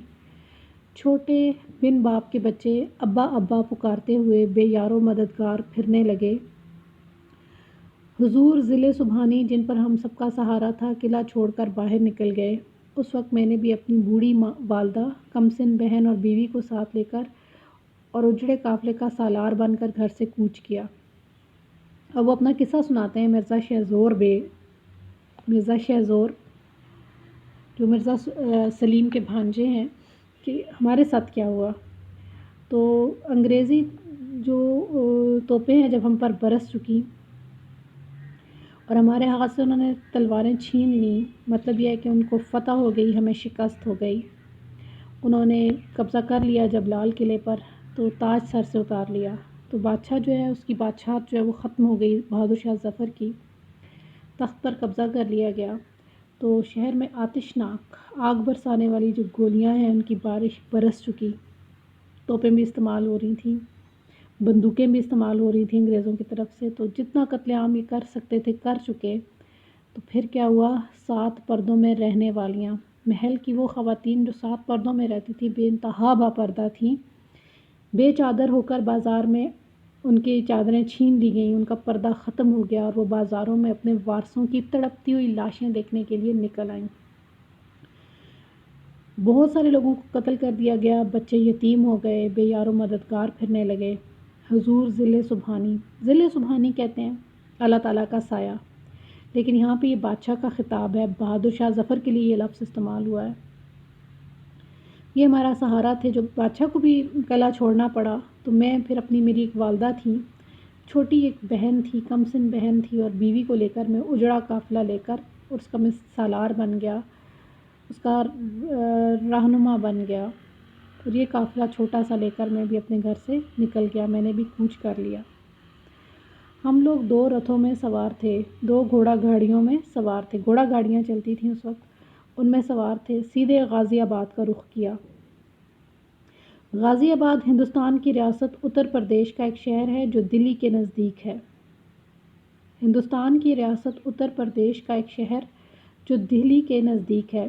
A: چھوٹے بن باپ کے بچے ابا ابا پکارتے ہوئے بے یار و مددگار پھرنے لگے، حضور ذل سبحانی جن پر ہم سب کا سہارا تھا قلعہ چھوڑ کر باہر نکل گئے۔ اس وقت میں نے بھی اپنی بوڑھی والدہ، کمسن بہن اور بیوی کو ساتھ لے کر اور اجڑے قافلے کا سالار بن کر گھر سے کوچ کیا۔ اب وہ اپنا قصہ سناتے ہیں مرزا شہ زور جو مرزا سلیم کے بھانجے ہیں، کہ ہمارے ساتھ کیا ہوا۔ تو انگریزی جو توپیں ہیں جب ہم پر برس چکی اور ہمارے ہاتھ سے انہوں نے تلواریں چھین لیں، مطلب یہ ہے کہ ان کو فتح ہو گئی، ہمیں شکست ہو گئی، انہوں نے قبضہ کر لیا جب لال قلعے پر، تو تاج سر سے اتار لیا، تو بادشاہ جو ہے اس کی بادشاہت جو ہے وہ ختم ہو گئی، بہادر شاہ ظفر کی تخت پر قبضہ کر لیا گیا، تو شہر میں آتشناک آگ برسانے والی جو گولیاں ہیں ان کی بارش برس چکی، توپیں بھی استعمال ہو رہی تھیں، بندوقیں بھی استعمال ہو رہی تھیں انگریزوں کی طرف سے، تو جتنا قتل عام یہ کر سکتے تھے کر چکے۔ تو پھر کیا ہوا، 7 پردوں میں رہنے والیاں، محل کی وہ خواتین جو 7 پردوں میں رہتی تھی، بے انتہا باپردہ تھیں، بے چادر ہو کر بازار میں ان کی چادریں چھین لی گئیں، ان کا پردہ ختم ہو گیا اور وہ بازاروں میں اپنے وارثوں کی تڑپتی ہوئی لاشیں دیکھنے کے لیے نکل آئیں۔ بہت سارے لوگوں کو قتل کر دیا گیا، بچے یتیم ہو گئے، بے یار و مددگار پھرنے لگے۔ حضور ذل سبحانی کہتے ہیں اللہ تعالیٰ کا سایہ، لیکن یہاں پہ یہ بادشاہ کا خطاب ہے، بہادر شاہ ظفر کے لیے یہ لفظ استعمال ہوا ہے۔ یہ ہمارا سہارا تھے، جو بادشاہ کو بھی قلعہ چھوڑنا پڑا، تو میں پھر میری ایک والدہ تھی، چھوٹی ایک بہن تھی، کم سن بہن تھی، اور بیوی کو لے کر میں اجڑا قافلہ لے کر، اور اس کا میں سالار بن گیا، اس کا رہنما بن گیا، اور یہ قافلہ چھوٹا سا لے کر میں بھی اپنے گھر سے نکل گیا، میں نے بھی کوچ کر لیا۔ ہم لوگ 2 رتھوں میں سوار تھے، 2 گھوڑا گاڑیوں میں سوار تھے، گھوڑا گاڑیاں چلتی تھیں اس وقت، ان میں سوار تھے، سیدھے غازی آباد کا رخ کیا۔ غازی آباد ہندوستان کی ریاست اتر پردیش کا ایک شہر ہے جو دلی کے نزدیک ہے۔ ہندوستان کی ریاست اتر پردیش کا ایک شہر جو دہلی کے نزدیک ہے،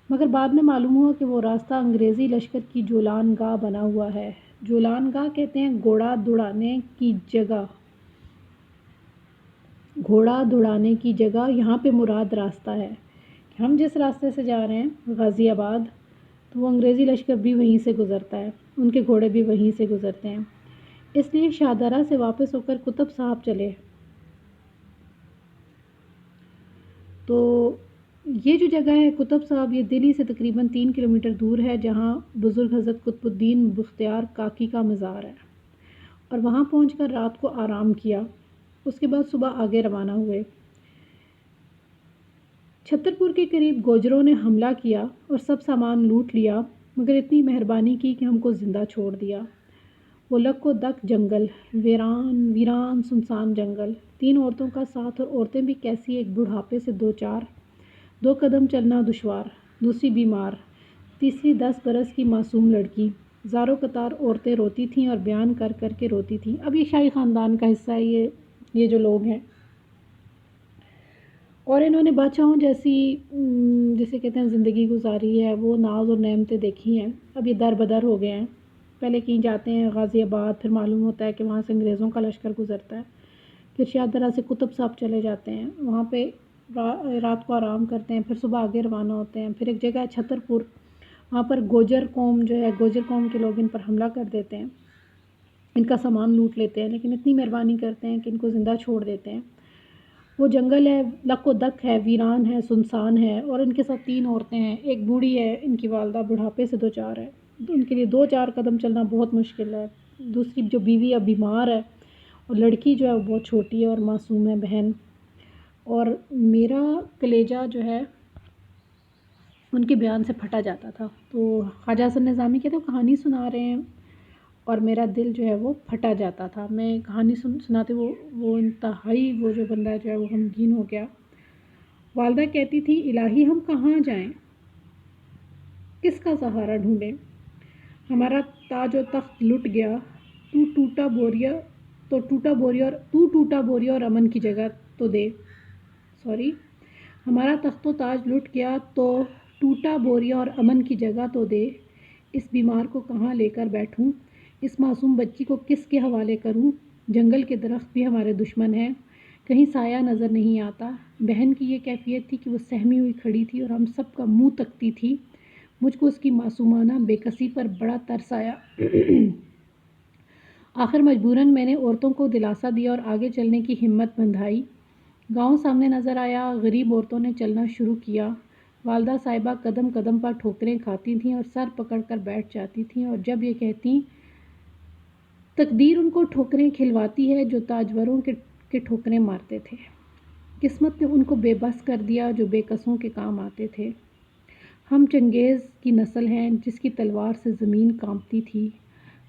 A: مگر بعد میں معلوم ہوا کہ وہ راستہ انگریزی لشکر کی جولان گاہ بنا ہوا ہے۔ جولان گاہ کہتے ہیں گھوڑا دوڑانے کی جگہ، گھوڑا دوڑانے کی جگہ، یہاں پہ مراد راستہ ہے۔ ہم جس راستے سے جا رہے ہیں غازی آباد، تو وہ انگریزی لشکر بھی وہیں سے گزرتا ہے، ان کے گھوڑے بھی وہیں سے گزرتے ہیں، اس لیے شاہدرہ سے واپس ہو کر قطب صاحب چلے۔ تو یہ جو جگہ ہے قطب صاحب، یہ دلی سے تقریباً 3 کلومیٹر دور ہے، جہاں بزرگ حضرت قطب الدین بختیار کاکی کا مزار ہے، اور وہاں پہنچ کر رات کو آرام کیا، اس کے بعد صبح آگے روانہ ہوئے۔ چھترپور کے قریب گوجروں نے حملہ کیا اور سب سامان لوٹ لیا، مگر اتنی مہربانی کی کہ ہم کو زندہ چھوڑ دیا۔ وہ لک و دک جنگل، ویران سنسان جنگل، 3 عورتوں کا ساتھ، اور عورتیں بھی کیسی، ایک بڑھاپے سے 2 قدم چلنا دشوار، دوسری بیمار، تیسری 10 برس کی معصوم لڑکی، زاروں قطار عورتیں روتی تھیں اور بیان کر کر کے روتی تھیں۔ اب یہ شاہی خاندان کا حصہ ہے، یہ جو لوگ ہیں، اور انہوں نے بادشاہوں جیسی جسے کہتے ہیں زندگی گزاری ہے، وہ ناز اور نعمتیں دیکھی ہیں، اب یہ در بدر ہو گئے ہیں۔ پہلے کہیں جاتے ہیں غازی آباد، پھر معلوم ہوتا ہے کہ وہاں سے انگریزوں کا لشکر گزرتا ہے، پھر شاہدرہ سے قطب صاحب چلے جاتے ہیں، وہاں پہ رات کو آرام کرتے ہیں، پھر صبح آگے روانہ ہوتے ہیں، پھر ایک جگہ ہے چھترپور، وہاں پر گوجر قوم جو ہے، گوجر قوم کے لوگ ان پر حملہ کر دیتے ہیں، ان کا سامان لوٹ لیتے ہیں، لیکن اتنی مہربانی کرتے ہیں کہ ان کو زندہ چھوڑ دیتے ہیں۔ وہ جنگل ہے، لک و دک ہے، ویران ہے، سنسان ہے، اور ان کے ساتھ 3 عورتیں ہیں، ایک بوڑھی ہے، ان کی والدہ بڑھاپے سے 2 ہے، ان کے لیے 2 قدم چلنا بہت مشکل ہے، دوسری جو بیوی ہے بیمار ہے، اور لڑکی جو ہے وہ بہت چھوٹی ہے اور معصوم ہے، بہن۔ اور میرا کلیجہ جو ہے ان کے بیان سے پھٹا جاتا تھا، تو خواجہ حسن نظامی کہتے ہیں کہانی سنا رہے ہیں اور میرا دل جو ہے وہ پھٹا جاتا تھا، میں کہانی سناتے وہ انتہائی، وہ جو بندہ جو ہے وہ غمگین ہو گیا۔ والدہ کہتی تھی الہی ہم کہاں جائیں، کس کا سہارا ڈھونڈیں، ہمارا تاج و تخت لٹ گیا، تو ٹوٹا بوریا اور امن کی جگہ تو دے، ہمارا تخت و تاج لٹ گیا تو ٹوٹا بوریا اور امن کی جگہ تو دے، اس بیمار کو کہاں لے کر بیٹھوں، اس معصوم بچی کو کس کے حوالے کروں، جنگل کے درخت بھی ہمارے دشمن ہیں، کہیں سایہ نظر نہیں آتا۔ بہن کی یہ کیفیت تھی کہ وہ سہمی ہوئی کھڑی تھی اور ہم سب کا منہ تکتی تھی، مجھ کو اس کی معصومانہ بے کسی پر بڑا ترس آیا۔ آخر مجبوراً میں نے عورتوں کو دلاسا دیا اور آگے چلنے کی ہمت بندھائی۔ گاؤں سامنے نظر آیا، غریب عورتوں نے چلنا شروع کیا، والدہ صاحبہ قدم قدم پر ٹھوکریں کھاتی تھیں اور سر پکڑ کر بیٹھ جاتی تھیں، اور جب یہ کہتی تقدیر ان کو ٹھوکریں کھلواتی ہے جو تاجوروں کے ٹھوکریں مارتے تھے، قسمت نے ان کو بے بس کر دیا جو بے کسوں کے کام آتے تھے۔ ہم چنگیز کی نسل ہیں جس کی تلوار سے زمین کانپتی تھی،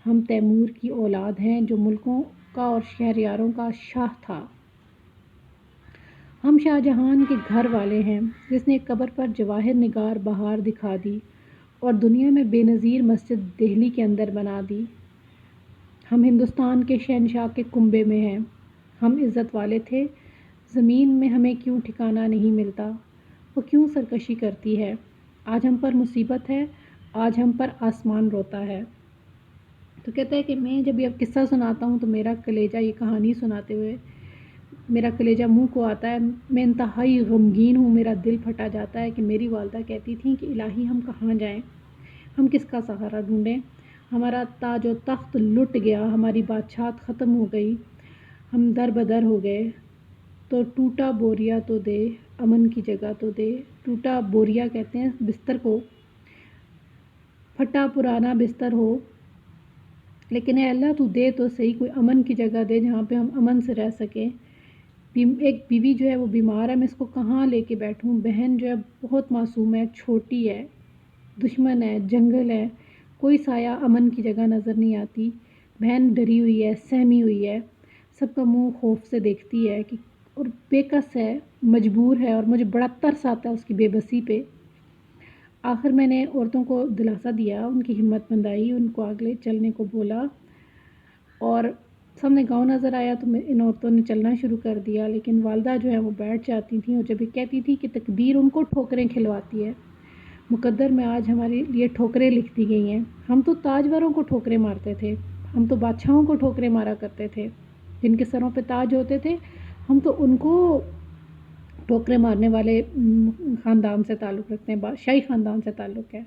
A: ہم تیمور کی اولاد ہیں جو ملکوں کا اور شہریاروں کا شاہ تھا، ہم شاہ جہان کے گھر والے ہیں جس نے قبر پر جواہر نگار بہار دکھا دی اور دنیا میں بے نظیر مسجد دہلی کے اندر بنا دی، ہم ہندوستان کے شہنشاہ کے کنبے میں ہیں، ہم عزت والے تھے، زمین میں ہمیں کیوں ٹھکانہ نہیں ملتا، وہ کیوں سرکشی کرتی ہے، آج ہم پر مصیبت ہے، آج ہم پر آسمان روتا ہے۔ تو کہتا ہے کہ میں جب یہ قصہ سناتا ہوں تو میرا کلیجہ، یہ کہانی سناتے ہوئے میرا کلیجہ منہ کو آتا ہے، میں انتہائی غمگین ہوں، میرا دل پھٹا جاتا ہے کہ میری والدہ کہتی تھیں کہ الہی ہم کہاں جائیں، ہم کس کا سہارا ڈھونڈیں، ہمارا تاج و تخت لٹ گیا، ہماری بادشاہت ختم ہو گئی، ہم در بدر ہو گئے، تو ٹوٹا بوریا تو دے، امن کی جگہ تو دے۔ ٹوٹا بوریا کہتے ہیں بستر کو، پھٹا پرانا بستر ہو، لیکن اے اللہ تو دے تو صحیح، کوئی امن کی جگہ دے جہاں پہ ہم امن سے رہ سکیں۔ ایک بیوی جو ہے وہ بیمار ہے، میں اس کو کہاں لے کے بیٹھوں، بہن جو ہے بہت معصوم ہے، چھوٹی ہے، دشمن ہے، جنگل ہے، کوئی سایہ امن کی جگہ نظر نہیں آتی، بہن ڈری ہوئی ہے، سہمی ہوئی ہے، سب کا منہ خوف سے دیکھتی ہے کہ اور بے کس ہے، مجبور ہے، اور مجھے بڑا ترس آتا ہے اس کی بے بسی پہ۔ آخر میں نے عورتوں کو دلاسا دیا، ان کی ہمت بندھائی، ان کو آگے چلنے کو بولا، اور سامنے گاؤں نظر آیا تو ان عورتوں نے چلنا شروع کر دیا، لیکن والدہ جو ہے وہ بیٹھ جاتی تھیں، اور جب یہ کہتی تھی کہ تقدیر ان کو ٹھوکریں کھلواتی ہے، مقدر میں آج ہمارے لیے ٹھوکریں لکھ دی گئی ہیں، ہم تو تاجوروں کو ٹھوکریں مارتے تھے، ہم تو بادشاہوں کو ٹھوکریں مارا کرتے تھے، جن کے سروں پہ تاج ہوتے تھے، ہم تو ان کو ٹھوکریں مارنے والے خاندان سے تعلق رکھتے ہیں، شاہی خاندان سے تعلق ہے،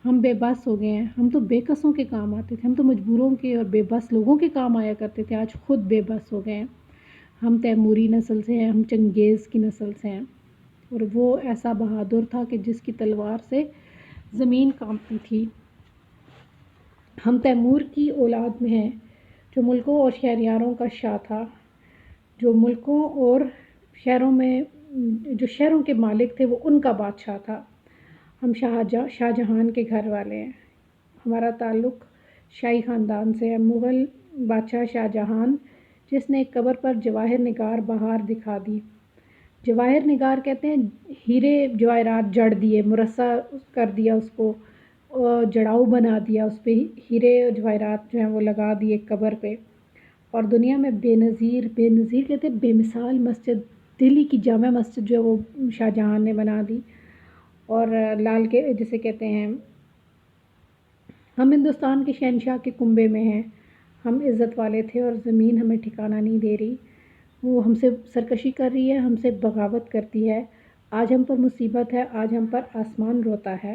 A: ہم بے بس ہو گئے ہیں، ہم تو بے کسوں کے کام آتے تھے، ہم تو مجبوروں کے اور بے بس لوگوں کے کام آیا کرتے تھے، آج خود بے بس ہو گئے ہیں، ہم تیموری نسل سے ہیں، ہم چنگیز کی نسل سے ہیں، اور وہ ایسا بہادر تھا کہ جس کی تلوار سے زمین کانپتی تھی، ہم تیمور کی اولاد میں ہیں جو ملکوں اور شہریاروں کا شاہ تھا، جو ملکوں اور شہروں میں جو شہروں کے مالک تھے وہ ان کا بادشاہ تھا، ہم شاہ جہان کے گھر والے ہیں، ہمارا تعلق شاہی خاندان سے ہے، مغل بادشاہ شاہ جہان جس نے قبر پر جواہر نگار بہار دکھا دی، جواہر نگار کہتے ہیں ہیرے جواہرات جڑ دیے، مرصع کر دیا اس کو، جڑاؤ بنا دیا، اس پہ ہیرے جواہرات جو ہیں وہ لگا دیے قبر پہ، اور دنیا میں بے نظیر کہتے ہیں بے مثال مسجد، دہلی کی جامع مسجد جو ہے وہ شاہ جہان نے بنا دی، اور لال کے جسے کہتے ہیں ہم ہندوستان کے شہنشاہ کے کنبے میں ہیں، ہم عزت والے تھے اور زمین ہمیں ٹھکانہ نہیں دے رہی، وہ ہم سے سرکشی کر رہی ہے، ہم سے بغاوت کرتی ہے، آج ہم پر مصیبت ہے، آج ہم پر آسمان روتا ہے۔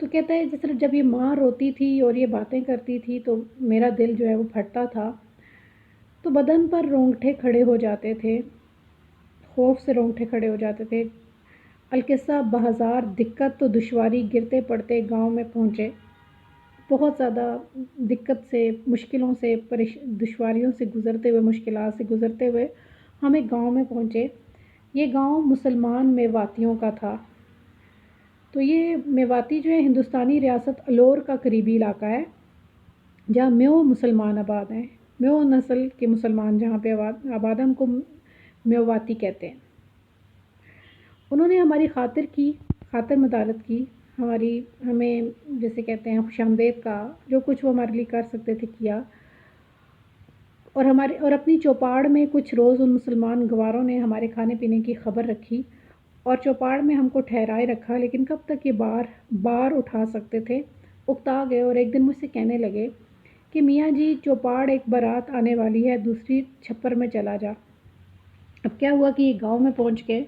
A: تو کہتا ہے جس طرح جب یہ ماں روتی تھی اور یہ باتیں کرتی تھی تو میرا دل جو ہے وہ پھٹتا تھا، تو بدن پر رونگٹے کھڑے ہو جاتے تھے، خوف سے رونگٹے کھڑے ہو جاتے تھے۔ القصہ بہزار دقت تو دشواری گرتے پڑتے گاؤں میں پہنچے، بہت زیادہ دقت سے، مشکلوں سے، دشواریوں سے گزرتے ہوئے، مشکلات سے گزرتے ہوئے ہم ایک گاؤں میں پہنچے، یہ گاؤں مسلمان میواتیوں کا تھا، تو یہ میواتی جو ہے ہندوستانی ریاست الور کا قریبی علاقہ ہے جہاں میو مسلمان آباد ہیں، میو نسل کے مسلمان جہاں پہ آباد ہیں ان کو میواتی کہتے ہیں۔ انہوں نے ہماری خاطر مدارت کی، ہمیں جیسے کہتے ہیں خوش آمدید کا، جو کچھ وہ ہمارے لیے کر سکتے تھے کیا، اور اپنی چوپاڑ میں کچھ روز ان مسلمان گواروں نے ہمارے کھانے پینے کی خبر رکھی اور چوپاڑ میں ہم کو ٹھہرائے رکھا، لیکن کب تک یہ بار اٹھا سکتے تھے، اکتا گئے، اور ایک دن مجھ سے کہنے لگے کہ میاں جی چوپاڑ ایک بارات آنے والی ہے، دوسری چھپر میں چلا جا۔ اب کیا ہوا کہ یہ گاؤں میں پہنچ گئے،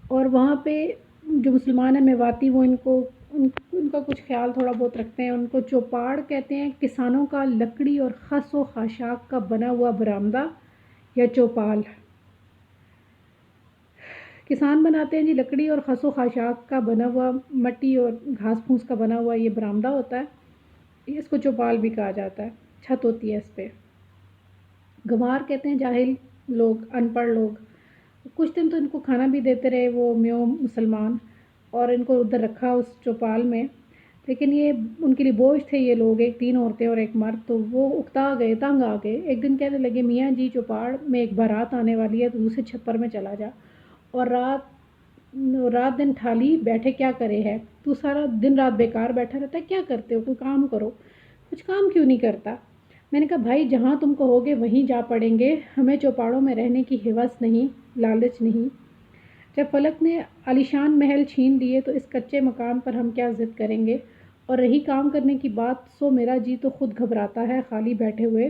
A: اور وہاں پہ جو مسلمان ہیں میواتی وہ ان کا کچھ خیال تھوڑا بہت رکھتے ہیں، ان کو چوپاڑ کہتے ہیں، کسانوں کا لکڑی اور خس و خاشاک کا بنا ہوا برآمدہ یا چوپال۔ کسان بناتے ہیں جی لکڑی اور خس و خاشاک کا بنا ہوا، مٹی اور گھاس پھوس کا بنا ہوا یہ برآمدہ ہوتا ہے، اس کو چوپال بھی کہا جاتا ہے، چھت ہوتی ہے اس پہ۔ گنوار کہتے ہیں جاہل لوگ، ان پڑھ لوگ۔ کچھ دن تو ان کو کھانا بھی دیتے رہے وہ میوں مسلمان، اور ان کو ادھر رکھا اس چوپال میں، لیکن یہ ان کے لیے بوجھ تھے یہ لوگ، 3 عورتیں اور 1 مرد، تو وہ اکتا گئے، تنگ آ گئے۔ ایک دن کہنے لگے میاں جی چوپال میں ایک بارات آنے والی ہے تو دوسرے چھپر میں چلا جا، اور رات دن ٹھالی بیٹھے کیا کرے ہے، تو سارا دن رات بیکار بیٹھا رہتا ہے، کیا کرتے ہو، کوئی کام کرو۔ کچھ کام کیوں نہیں کرتا؟ میں نے کہا بھائی جہاں تم کہو گے وہیں جا پڑیں گے، ہمیں چوپاڑوں میں رہنے کی ہوس نہیں، لالچ نہیں۔ جب فلک نے عالیشان محل چھین لیے تو اس کچے مکان پر ہم کیا ضد کریں گے؟ اور رہی کام کرنے کی بات، سو میرا جی تو خود گھبراتا ہے خالی بیٹھے ہوئے،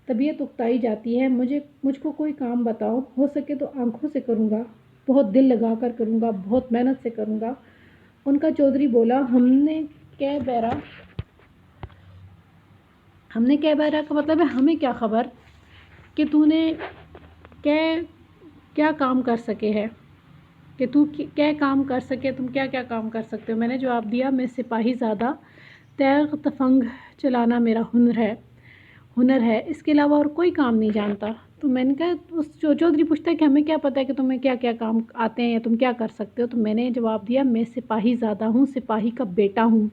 A: طبیعت اکتائی جاتی ہے۔ مجھ کو کوئی کام بتاؤ، ہو سکے تو آنکھوں سے کروں گا، بہت دل لگا کر کروں گا، بہت محنت سے کروں گا۔ ان کا چودھری بولا ہم نے کہہ بیرا کا مطلب ہے ہمیں کیا خبر کہ تو نے کیا کام کر سکے ہے، کہ تو کیا کام کر سکے، تم کیا کام کر سکتے ہو۔ میں نے جواب دیا میں سپاہی زادہ، تیغ تفنگ چلانا میرا ہنر ہے، اس کے علاوہ اور کوئی کام نہیں جانتا۔ تو میں نے کہا اس چودھری پوچھتا ہے کہ ہمیں کیا پتہ ہے کہ تمہیں کیا کام آتے ہیں یا تم کیا کر سکتے ہو۔ تو میں نے جواب دیا میں سپاہی زادہ ہوں، سپاہی کا بیٹا ہوں۔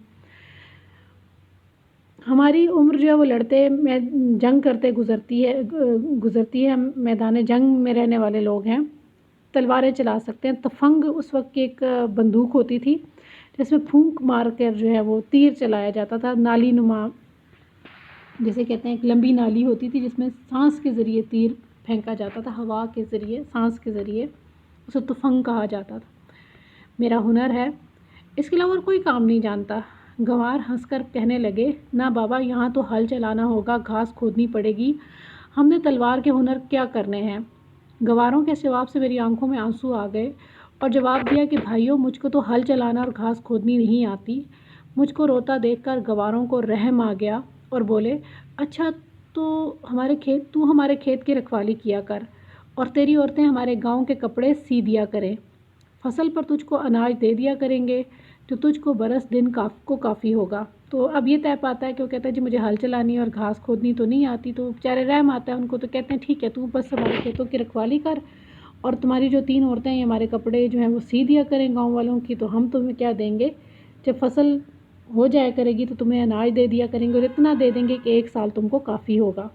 A: ہماری عمر جو ہے وہ لڑتے میں جنگ کرتے گزرتی ہے، ہم میدان جنگ میں رہنے والے لوگ ہیں، تلواریں چلا سکتے ہیں۔ تفنگ اس وقت کی ایک بندوق ہوتی تھی جس میں پھونک مار کر جو ہے وہ تیر چلایا جاتا تھا، نالی نما جسے کہتے ہیں، ایک لمبی نالی ہوتی تھی جس میں سانس کے ذریعے تیر پھینکا جاتا تھا، ہوا کے ذریعے، سانس کے ذریعے، اسے تفنگ کہا جاتا تھا۔ میرا ہنر ہے، اس کے علاوہ اور کوئی کام نہیں جانتا۔ گنوار ہنس کر کہنے لگے نہ بابا، یہاں تو ہل چلانا ہوگا، گھاس کھودنی پڑے گی، ہم نے تلوار کے ہنر کیا کرنے ہیں۔ گنواروں کے اس جواب سے میری آنکھوں میں آنسو آ گئے اور جواب دیا کہ بھائیو مجھ کو تو ہل چلانا اور گھاس کھودنی نہیں آتی۔ مجھ کو روتا دیکھ کر گنواروں کو رحم آ گیا اور بولے اچھا تو ہمارے کھیت کی رکھوالی کیا کر، اور تیری عورتیں ہمارے گاؤں کے کپڑے سی دیا کریں، فصل پر تجھ کو اناج دے دیا کریں گے جو تجھ کو برس دن کو کافی ہوگا۔ تو اب یہ طے پاتا ہے کہ وہ کہتا ہے جی مجھے ہل چلانی اور گھاس کھودنی تو نہیں آتی، تو بیچارے رحم آتا ہے ان کو، تو کہتے ہیں ٹھیک ہے تو بس ہمارے کھیتوں کی رکھوالی کر، اور تمہاری جو 3 عورتیں ہیں ہمارے کپڑے جو ہیں وہ سی دیا کریں گاؤں والوں کی، تو ہم تمہیں کیا دیں گے، جب فصل ہو جائے کرے گی تو تمہیں اناج دے دیا کریں گے، اور اتنا دے دیں گے کہ 1 سال تم کو کافی ہوگا۔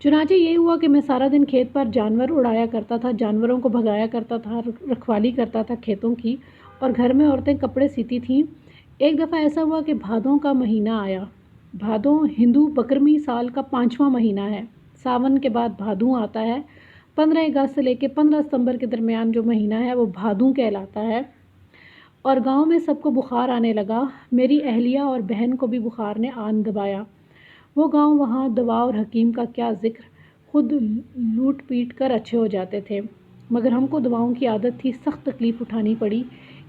A: چنانچہ یہ ہوا کہ میں سارا دن کھیت پر جانور اڑایا کرتا تھا، جانوروں کو بھگایا کرتا تھا، رکھوالی کرتا تھا کھیتوں کی، اور گھر میں عورتیں کپڑے سیتی تھیں۔ ایک دفعہ ایسا ہوا کہ بھادوں کا مہینہ آیا۔ بھادوں ہندو بکرمی سال کا 5واں مہینہ ہے۔ ساون کے بعد بھادوں آتا ہے۔ 15 اگست سے لے کے 15 ستمبر کے درمیان جو مہینہ ہے وہ بھادوں کہلاتا ہے، اور گاؤں میں سب کو بخار آنے لگا۔ میری اہلیہ اور بہن کو بھی بخار نے آن دبایا۔ وہ گاؤں وہاں دوا اور حکیم کا کیا ذکر، خود لوٹ پیٹ کر اچھے ہو جاتے تھے، مگر ہم کو دواؤں کی عادت تھی، سخت تکلیف اٹھانی پڑی۔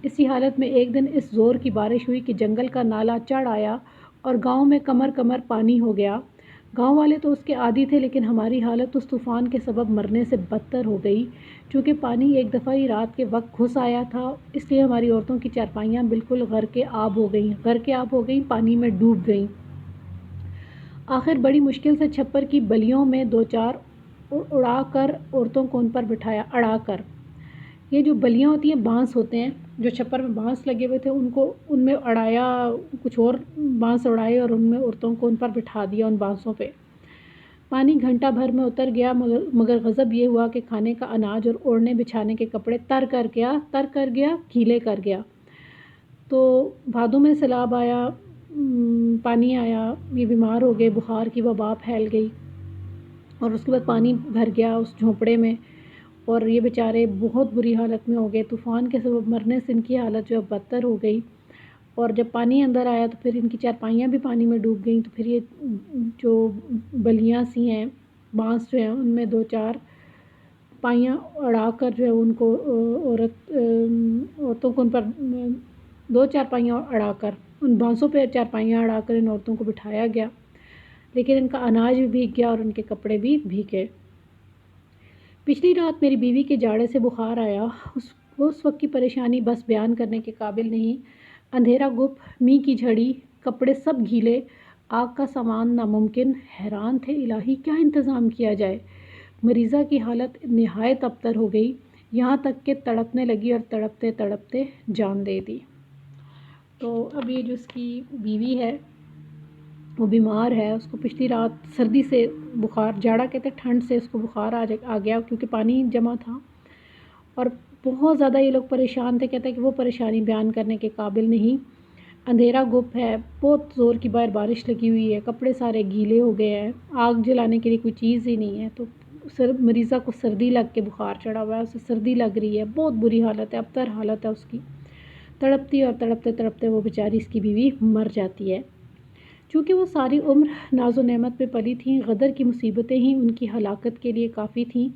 A: اسی حالت میں ایک دن اس زور کی بارش ہوئی کہ جنگل کا نالا چڑھ آیا اور گاؤں میں کمر کمر پانی ہو گیا۔ گاؤں والے تو اس کے عادی تھے، لیکن ہماری حالت اس طوفان کے سبب مرنے سے بدتر ہو گئی، چونکہ پانی ایک دفعہ ہی رات کے وقت گھس آیا تھا، اس لیے ہماری عورتوں کی چارپائیاں بالکل غرق آب ہو گئیں، پانی میں ڈوب گئیں۔ آخر بڑی مشکل سے چھپر کی بلیوں میں 2-4 اڑا کر عورتوں کو ان پر بٹھایا، اڑا کر۔ یہ جو بلیاں ہوتی ہیں بانس ہوتے ہیں، جو چھپر میں بانس لگے ہوئے تھے ان میں اڑایا، کچھ اور بانس اڑائے اور ان میں عورتوں کو ان پر بٹھا دیا، ان بانسوں پہ۔ پانی گھنٹہ بھر میں اتر گیا، مگر غضب یہ ہوا کہ کھانے کا اناج اور اوڑھنے بچھانے کے کپڑے تر کر گیا، گیلے کر گیا۔ تو بھادوں میں سیلاب آیا، پانی آیا، یہ بیمار ہو گئے، بخار کی وبا پھیل گئی، اور اس کے بعد پانی بھر گیا اس جھونپڑے میں، اور یہ بیچارے بہت بری حالت میں ہو گئے۔ طوفان کے سبب مرنے سے ان کی حالت جو ہے بدتر ہو گئی، اور جب پانی اندر آیا تو پھر ان کی چارپائیاں بھی پانی میں ڈوب گئیں، تو پھر یہ جو بلیاں سی ہیں، بانس جو ہیں، ان میں 2-4 پائیاں اڑا کر جو ہے ان کو عورتوں کو ان پر 2-4 پائیاں اڑا کر، ان بانسوں پہ 4 پائیاں اڑا کر ان عورتوں کو بٹھایا گیا، لیکن ان کا اناج بھی بھیگ گیا اور ان کے کپڑے بھی بھیگ گئے۔ پچھلی رات میری بیوی کے جاڑے سے بخار آیا۔ اس وقت کی پریشانی بس بیان کرنے کے قابل نہیں۔ اندھیرا گپ، می کی جھڑی، کپڑے سب گیلے، آگ کا سامان ناممکن۔ حیران تھے، الہی کیا انتظام کیا جائے۔ مریضہ کی حالت نہایت ابتر ہو گئی، یہاں تک کہ تڑپنے لگی اور تڑپتے تڑپتے جان دے دی۔ تو اب یہ جو اس کی بیوی ہے وہ بیمار ہے، اس کو پچھلی رات سردی سے بخار، جاڑا کہتے ہیں ٹھنڈ سے اس کو بخار آ گیا کیونکہ پانی جمع تھا، اور بہت زیادہ یہ لوگ پریشان تھے۔ کہتے ہیں کہ وہ پریشانی بیان کرنے کے قابل نہیں۔ اندھیرا گپ ہے، بہت زور کی باہر بارش لگی ہوئی ہے، کپڑے سارے گیلے ہو گئے ہیں، آگ جلانے کے لیے کوئی چیز ہی نہیں ہے، تو مریضہ کو سردی لگ کے بخار چڑھا ہوا ہے، اسے سردی لگ رہی ہے، بہت بری حالت ہے، ابتر حالت ہے اس کی۔ تڑپتی اور تڑپتے تڑپتے وہ بیچاری اس کی بیوی مر جاتی ہے۔ چونکہ وہ ساری عمر ناز و نعمت پہ پلی تھیں، غدر کی مصیبتیں ہی ان کی ہلاکت کے لیے کافی تھیں۔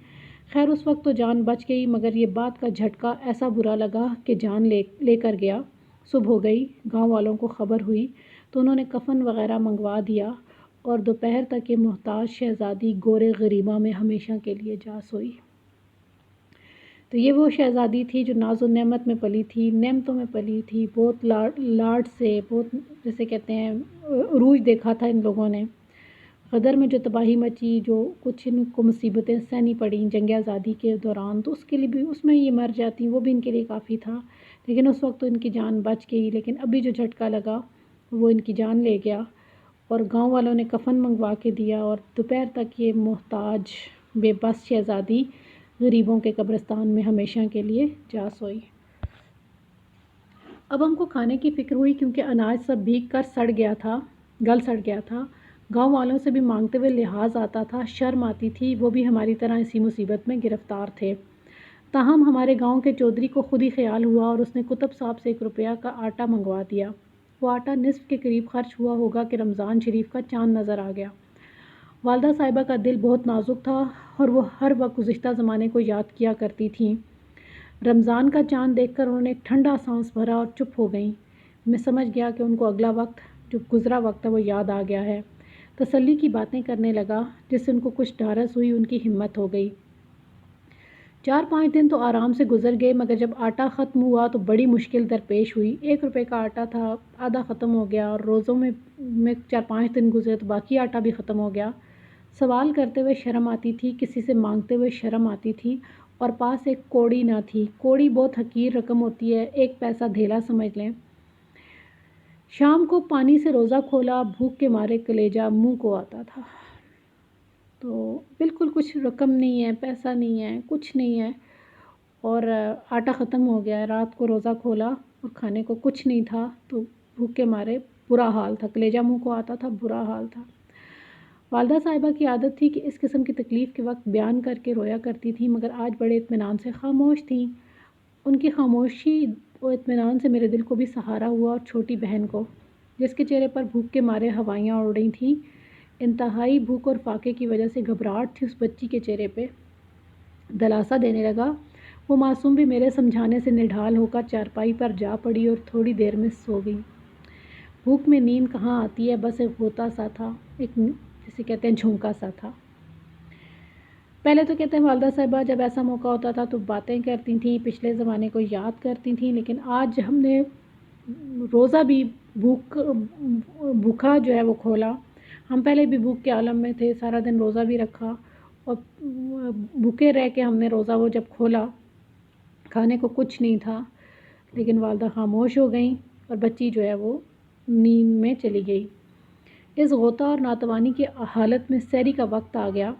A: خیر اس وقت تو جان بچ گئی، مگر یہ بات کا جھٹکا ایسا برا لگا کہ جان لے کر گیا۔ صبح ہو گئی، گاؤں والوں کو خبر ہوئی تو انہوں نے کفن وغیرہ منگوا دیا، اور دوپہر تک یہ محتاج شہزادی گورے غریباں میں ہمیشہ کے لیے جا سوئی۔ تو یہ وہ شہزادی تھی جو ناز و نعمت میں پلی تھی، نعمتوں میں پلی تھی، بہت لاڈ سے، بہت جیسے کہتے ہیں عروج دیکھا تھا ان لوگوں نے۔ غدر میں جو تباہی مچی، جو کچھ ان کو مصیبتیں سہنی پڑیں جنگ آزادی کے دوران، تو اس کے لیے بھی اس میں یہ مر جاتی، وہ بھی ان کے لیے کافی تھا، لیکن اس وقت تو ان کی جان بچ گئی، لیکن ابھی جو جھٹکا لگا وہ ان کی جان لے گیا، اور گاؤں والوں نے کفن منگوا کے دیا، اور دوپہر تک یہ محتاج بے بس شہزادی غریبوں کے قبرستان میں ہمیشہ کے لیے جا سوئی۔ اب ہم کو کھانے کی فکر ہوئی، کیونکہ اناج سب بھیگ کر گل سڑ گیا تھا۔ گاؤں والوں سے بھی مانگتے ہوئے لحاظ آتا تھا، شرم آتی تھی، وہ بھی ہماری طرح اسی مصیبت میں گرفتار تھے۔ تاہم ہمارے گاؤں کے چودھری کو خود ہی خیال ہوا، اور اس نے کتب صاحب سے 1 روپیہ کا آٹا منگوا دیا۔ وہ آٹا نصف کے قریب خرچ ہوا ہوگا کہ رمضان شریف کا چاند نظر آ گیا۔ والدہ صاحبہ کا دل بہت نازک تھا، اور وہ ہر وقت گزشتہ زمانے کو یاد کیا کرتی تھیں۔ رمضان کا چاند دیکھ کر انہوں نے ایک ٹھنڈا سانس بھرا اور چپ ہو گئیں۔ میں سمجھ گیا کہ ان کو اگلا وقت، جو گزرا وقت ہے، وہ یاد آ گیا ہے۔ تسلی کی باتیں کرنے لگا، جس سے ان کو کچھ ڈھارس ہوئی، ان کی ہمت ہو گئی۔ 4-5 دن تو آرام سے گزر گئے، مگر جب آٹا ختم ہوا تو بڑی مشکل درپیش ہوئی۔ 1 روپے کا آٹا تھا، آدھا ختم ہو گیا، اور روزوں میں 4-5 دن گزرے تو باقی آٹا بھی ختم ہو گیا۔ سوال کرتے ہوئے شرم آتی تھی، کسی سے مانگتے ہوئے شرم آتی تھی، اور پاس ایک کوڑی نہ تھی۔ کوڑی بہت حقیر رقم ہوتی ہے، 1 پیسہ دھیلا سمجھ لیں۔ شام کو پانی سے روزہ کھولا، بھوک کے مارے کلیجہ منہ کو آتا تھا۔ تو بالکل کچھ رقم نہیں ہے، پیسہ نہیں ہے، کچھ نہیں ہے، اور آٹا ختم ہو گیا ہے۔ رات کو روزہ کھولا اور کھانے کو کچھ نہیں تھا، تو بھوک کے مارے برا حال تھا، کلیجہ منہ کو آتا تھا، برا حال تھا۔ والدہ صاحبہ کی عادت تھی کہ اس قسم کی تکلیف کے وقت بیان کر کے رویا کرتی تھیں، مگر آج بڑے اطمینان سے خاموش تھیں۔ ان کی خاموشی و اطمینان سے میرے دل کو بھی سہارا ہوا، اور چھوٹی بہن کو، جس کے چہرے پر بھوک کے مارے ہوائیاں اڑ رہی تھیں، انتہائی بھوک اور فاقے کی وجہ سے گھبراہٹ تھی اس بچی کے چہرے پہ، دلاسا دینے لگا۔ وہ معصوم بھی میرے سمجھانے سے نڈھال ہو کر چارپائی پر جا پڑی اور تھوڑی دیر میں سو گئی۔ بھوک میں نیند کہاں آتی ہے، بس ایک غوطہ سا تھا، ایک جسے کہتے ہیں جھونکا سا تھا۔ پہلے تو کہتے ہیں والدہ صاحبہ جب ایسا موقع ہوتا تھا تو باتیں کرتی تھیں، پچھلے زمانے کو یاد کرتی تھیں، لیکن آج ہم نے روزہ بھی بھوکا جو ہے وہ کھولا۔ ہم پہلے بھی بھوک کے عالم میں تھے، سارا دن روزہ بھی رکھا، اور بھوکے رہ کے ہم نے روزہ وہ جب کھولا، کھانے کو کچھ نہیں تھا، لیکن والدہ خاموش ہو گئیں، اور بچی جو ہے وہ نیند میں چلی گئی۔ اس غوطہ اور ناتوانی کی حالت میں سحری کا وقت آ گیا۔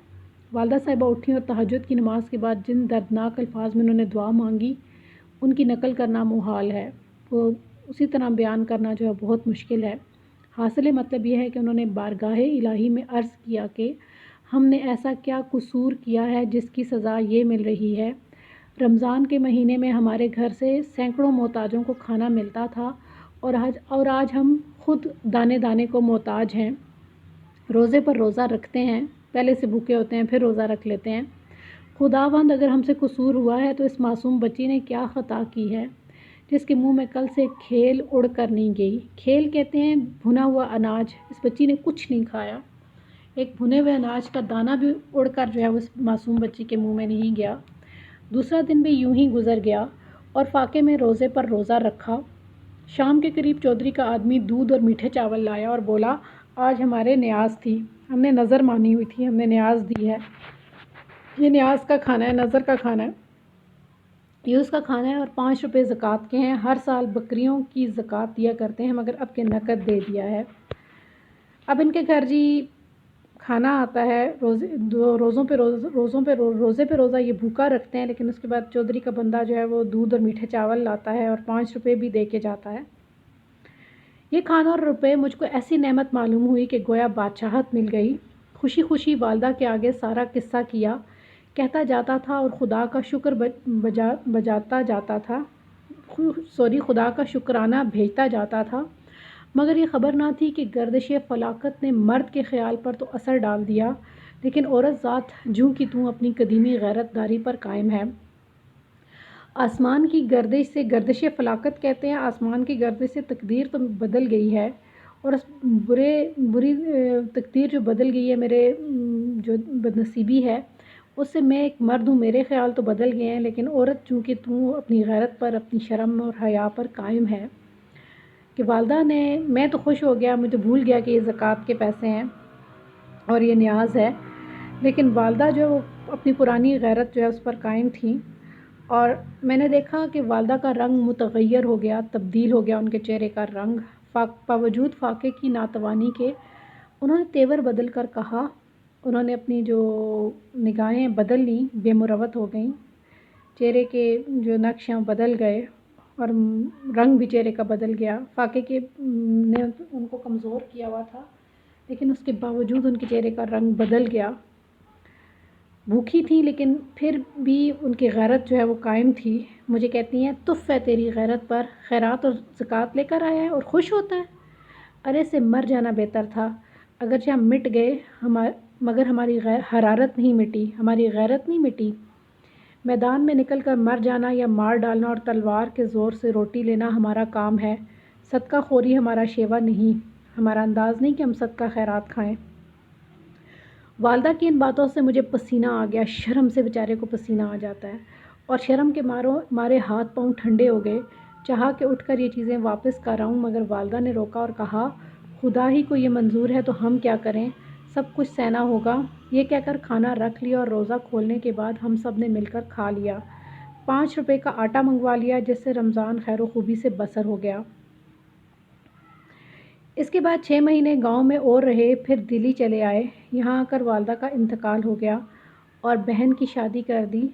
A: والدہ صاحبہ اٹھیں اور تہجد کی نماز کے بعد جن دردناک الفاظ میں انہوں نے دعا مانگی، ان کی نقل کرنا محال ہے، وہ اسی طرح بیان کرنا جو ہے بہت مشکل ہے۔ حاصل مطلب یہ ہے کہ انہوں نے بارگاہ الہی میں عرض کیا کہ ہم نے ایسا کیا قصور کیا ہے جس کی سزا یہ مل رہی ہے۔ رمضان کے مہینے میں ہمارے گھر سے سینکڑوں محتاجوں کو کھانا ملتا تھا، اور آج ہم خود دانے دانے کو محتاج ہیں۔ روزے پر روزہ رکھتے ہیں، پہلے سے بھوکے ہوتے ہیں، پھر روزہ رکھ لیتے ہیں۔ خداوند اگر ہم سے قصور ہوا ہے تو اس معصوم بچی نے کیا خطا کی ہے جس کے منہ میں کل سے کھیل اڑ کر نہیں گئی۔ کھیل کہتے ہیں بھنا ہوا اناج، اس بچی نے کچھ نہیں کھایا، ایک بھنے ہوئے اناج کا دانہ بھی اڑ کر جو ہے اس معصوم بچی کے منہ میں نہیں گیا۔ دوسرا دن بھی یوں ہی گزر گیا اور فاقے میں روزے پر روزہ رکھا۔ شام کے قریب چودھری کا آدمی دودھ اور میٹھے چاول لایا اور بولا، آج ہمارے نیاز تھی، ہم نے نظر مانی ہوئی تھی، ہم نے نیاز دی ہے، یہ نیاز کا کھانا ہے، نظر کا کھانا ہے، یہ اس کا کھانا ہے اور 5 روپے زکوٰۃ کے ہیں، ہر سال بکریوں کی زکوٰۃ دیا کرتے ہیں مگر اب کے نقد دے دیا ہے۔ اب ان کے گھر جی کھانا آتا ہے، روزے پہ روزہ یہ بھوکا رکھتے ہیں، لیکن اس کے بعد چودھری کا بندہ جو ہے وہ دودھ اور میٹھے چاول لاتا ہے اور 5 روپے بھی دے کے جاتا ہے۔ یہ کھانا اور روپے مجھ کو ایسی نعمت معلوم ہوئی کہ گویا بادشاہت مل گئی۔ خوشی خوشی والدہ کے آگے سارا قصہ کیا، کہتا جاتا تھا اور خدا کا شکر بجاتا جاتا تھا، خدا کا شکرانہ بھیجتا جاتا تھا، مگر یہ خبر نہ تھی کہ گردش فلاکت نے مرد کے خیال پر تو اثر ڈال دیا، لیکن عورت ذات جوں کی توں اپنی قدیمی غیرت داری پر قائم ہے۔ آسمان کی گردش سے گردش فلاکت کہتے ہیں، آسمان کی گردش سے تقدیر تو بدل گئی ہے، اور اس بری تقدیر جو بدل گئی ہے، میرے جو بدنصیبی ہے اس سے میں ایک مرد ہوں، میرے خیال تو بدل گئے ہیں، لیکن عورت چونکہ تو اپنی غیرت پر، اپنی شرم اور حیا پر قائم ہے کہ والدہ نے، میں تو خوش ہو گیا، مجھے بھول گیا کہ یہ زکوٰۃ کے پیسے ہیں اور یہ نیاز ہے، لیکن والدہ جو اپنی پرانی غیرت جو ہے اس پر قائم تھیں، اور میں نے دیکھا کہ والدہ کا رنگ متغیر ہو گیا، تبدیل ہو گیا ان کے چہرے کا رنگ، باوجود فاقے کی ناتوانی کے انہوں نے تیور بدل کر کہا، انہوں نے اپنی جو نگاہیں بدل لیں، بے مروت ہو گئیں، چہرے کے جو نقش ہیں بدل گئے اور رنگ بھی چہرے کا بدل گیا۔ فاقے کے نے ان کو کمزور کیا ہوا تھا، لیکن اس کے باوجود ان کے چہرے کا رنگ بدل گیا۔ بھوکی تھی لیکن پھر بھی ان کی غیرت جو ہے وہ قائم تھی۔ مجھے کہتی ہیں، تف ہے تیری غیرت پر، خیرات اور زکوٰۃ لے کر آیا ہے اور خوش ہوتا ہے، ارے سے مر جانا بہتر تھا، اگرچہ ہم مٹ گئے مگر ہماری حرارت نہیں مٹی، ہماری غیرت نہیں مٹی۔ میدان میں نکل کر مر جانا یا مار ڈالنا اور تلوار کے زور سے روٹی لینا ہمارا کام ہے، صدقہ خوری ہمارا شیوا نہیں، ہمارا انداز نہیں کہ ہم صدقہ خیرات کھائیں۔ والدہ کی ان باتوں سے مجھے پسینہ آ گیا، شرم سے بیچارے کو پسینہ آ جاتا ہے، اور شرم کے مارے ہاتھ پاؤں ٹھنڈے ہو گئے، چاہا کہ اٹھ کر یہ چیزیں واپس کر آؤں، مگر والدہ نے روکا اور کہا، خدا ہی کو یہ منظور ہے تو ہم کیا کریں، سب کچھ سہنا ہوگا۔ یہ کہہ کر کھانا رکھ لیا اور روزہ کھولنے کے بعد ہم سب نے مل کر کھا لیا، 5 روپے کا آٹا منگوا لیا، جس سے رمضان خیر و خوبی سے بسر ہو گیا۔ اس کے بعد 6 مہینے گاؤں میں اور رہے، پھر دلی چلے آئے۔ یہاں آ کر والدہ کا انتقال ہو گیا اور بہن کی شادی کر دی۔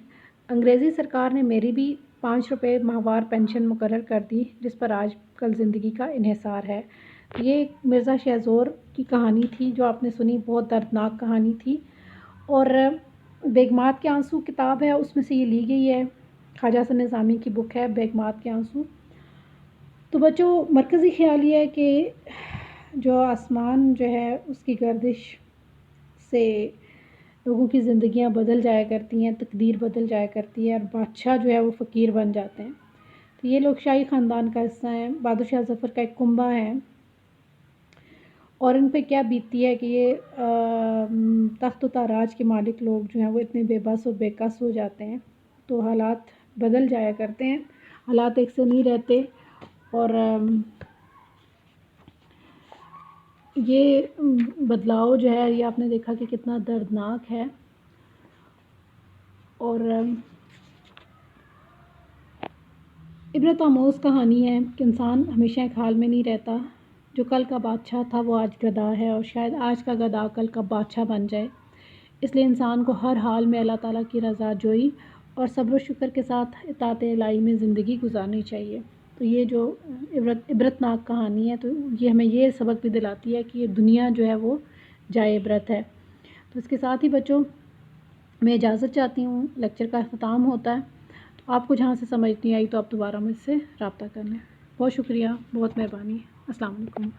A: انگریزی سرکار نے میری بھی 5 روپے ماہوار پینشن مقرر کر دی، جس پر آج کل زندگی کا انحصار ہے۔ یہ مرزا شہزور کی کہانی تھی جو آپ نے سنی، بہت دردناک کہانی تھی، اور بیگمات کے آنسو کتاب ہے، اس میں سے یہ لی گئی ہے، خواجہ حسن نظامی کی بک ہے بیگمات کے آنسو۔ تو بچوں، مرکزی خیال یہ ہے کہ جو آسمان جو ہے اس کی گردش سے لوگوں کی زندگیاں بدل جایا کرتی ہیں، تقدیر بدل جایا کرتی ہے، اور بادشاہ جو ہے وہ فقیر بن جاتے ہیں۔ تو یہ لوگ شاہی خاندان کا حصہ ہیں، بہادر شاہ ظفر کا ایک کنبہ ہے، اور ان پہ کیا بیتتی ہے کہ یہ تخت و تاراج کے مالک لوگ جو ہیں وہ اتنے بے بس اور بے کس ہو جاتے ہیں، تو حالات بدل جایا کرتے ہیں، حالات ایک سے نہیں رہتے، اور یہ بدلاؤ جو ہے یہ آپ نے دیکھا کہ کتنا دردناک ہے، اور عبرت آموز کہانی ہے کہ انسان ہمیشہ ایک حال میں نہیں رہتا، جو کل کا بادشاہ تھا وہ آج گدھا ہے، اور شاید آج کا گدھا کل کا بادشاہ بن جائے، اس لیے انسان کو ہر حال میں اللہ تعالیٰ کی رضا جوئی اور صبر و شکر کے ساتھ اطاعت الہی میں زندگی گزارنی چاہیے۔ تو یہ جو عبرتناک کہانی ہے، تو یہ ہمیں یہ سبق بھی دلاتی ہے کہ یہ دنیا جو ہے وہ جائے عبرت ہے۔ تو اس کے ساتھ ہی بچوں میں اجازت چاہتی ہوں، لیکچر کا اختتام ہوتا ہے، تو آپ کو جہاں سے سمجھ نہیں آئی تو آپ دوبارہ مجھ سے رابطہ کر لیں۔ بہت شکریہ، بہت مہربانی، السلام علیکم۔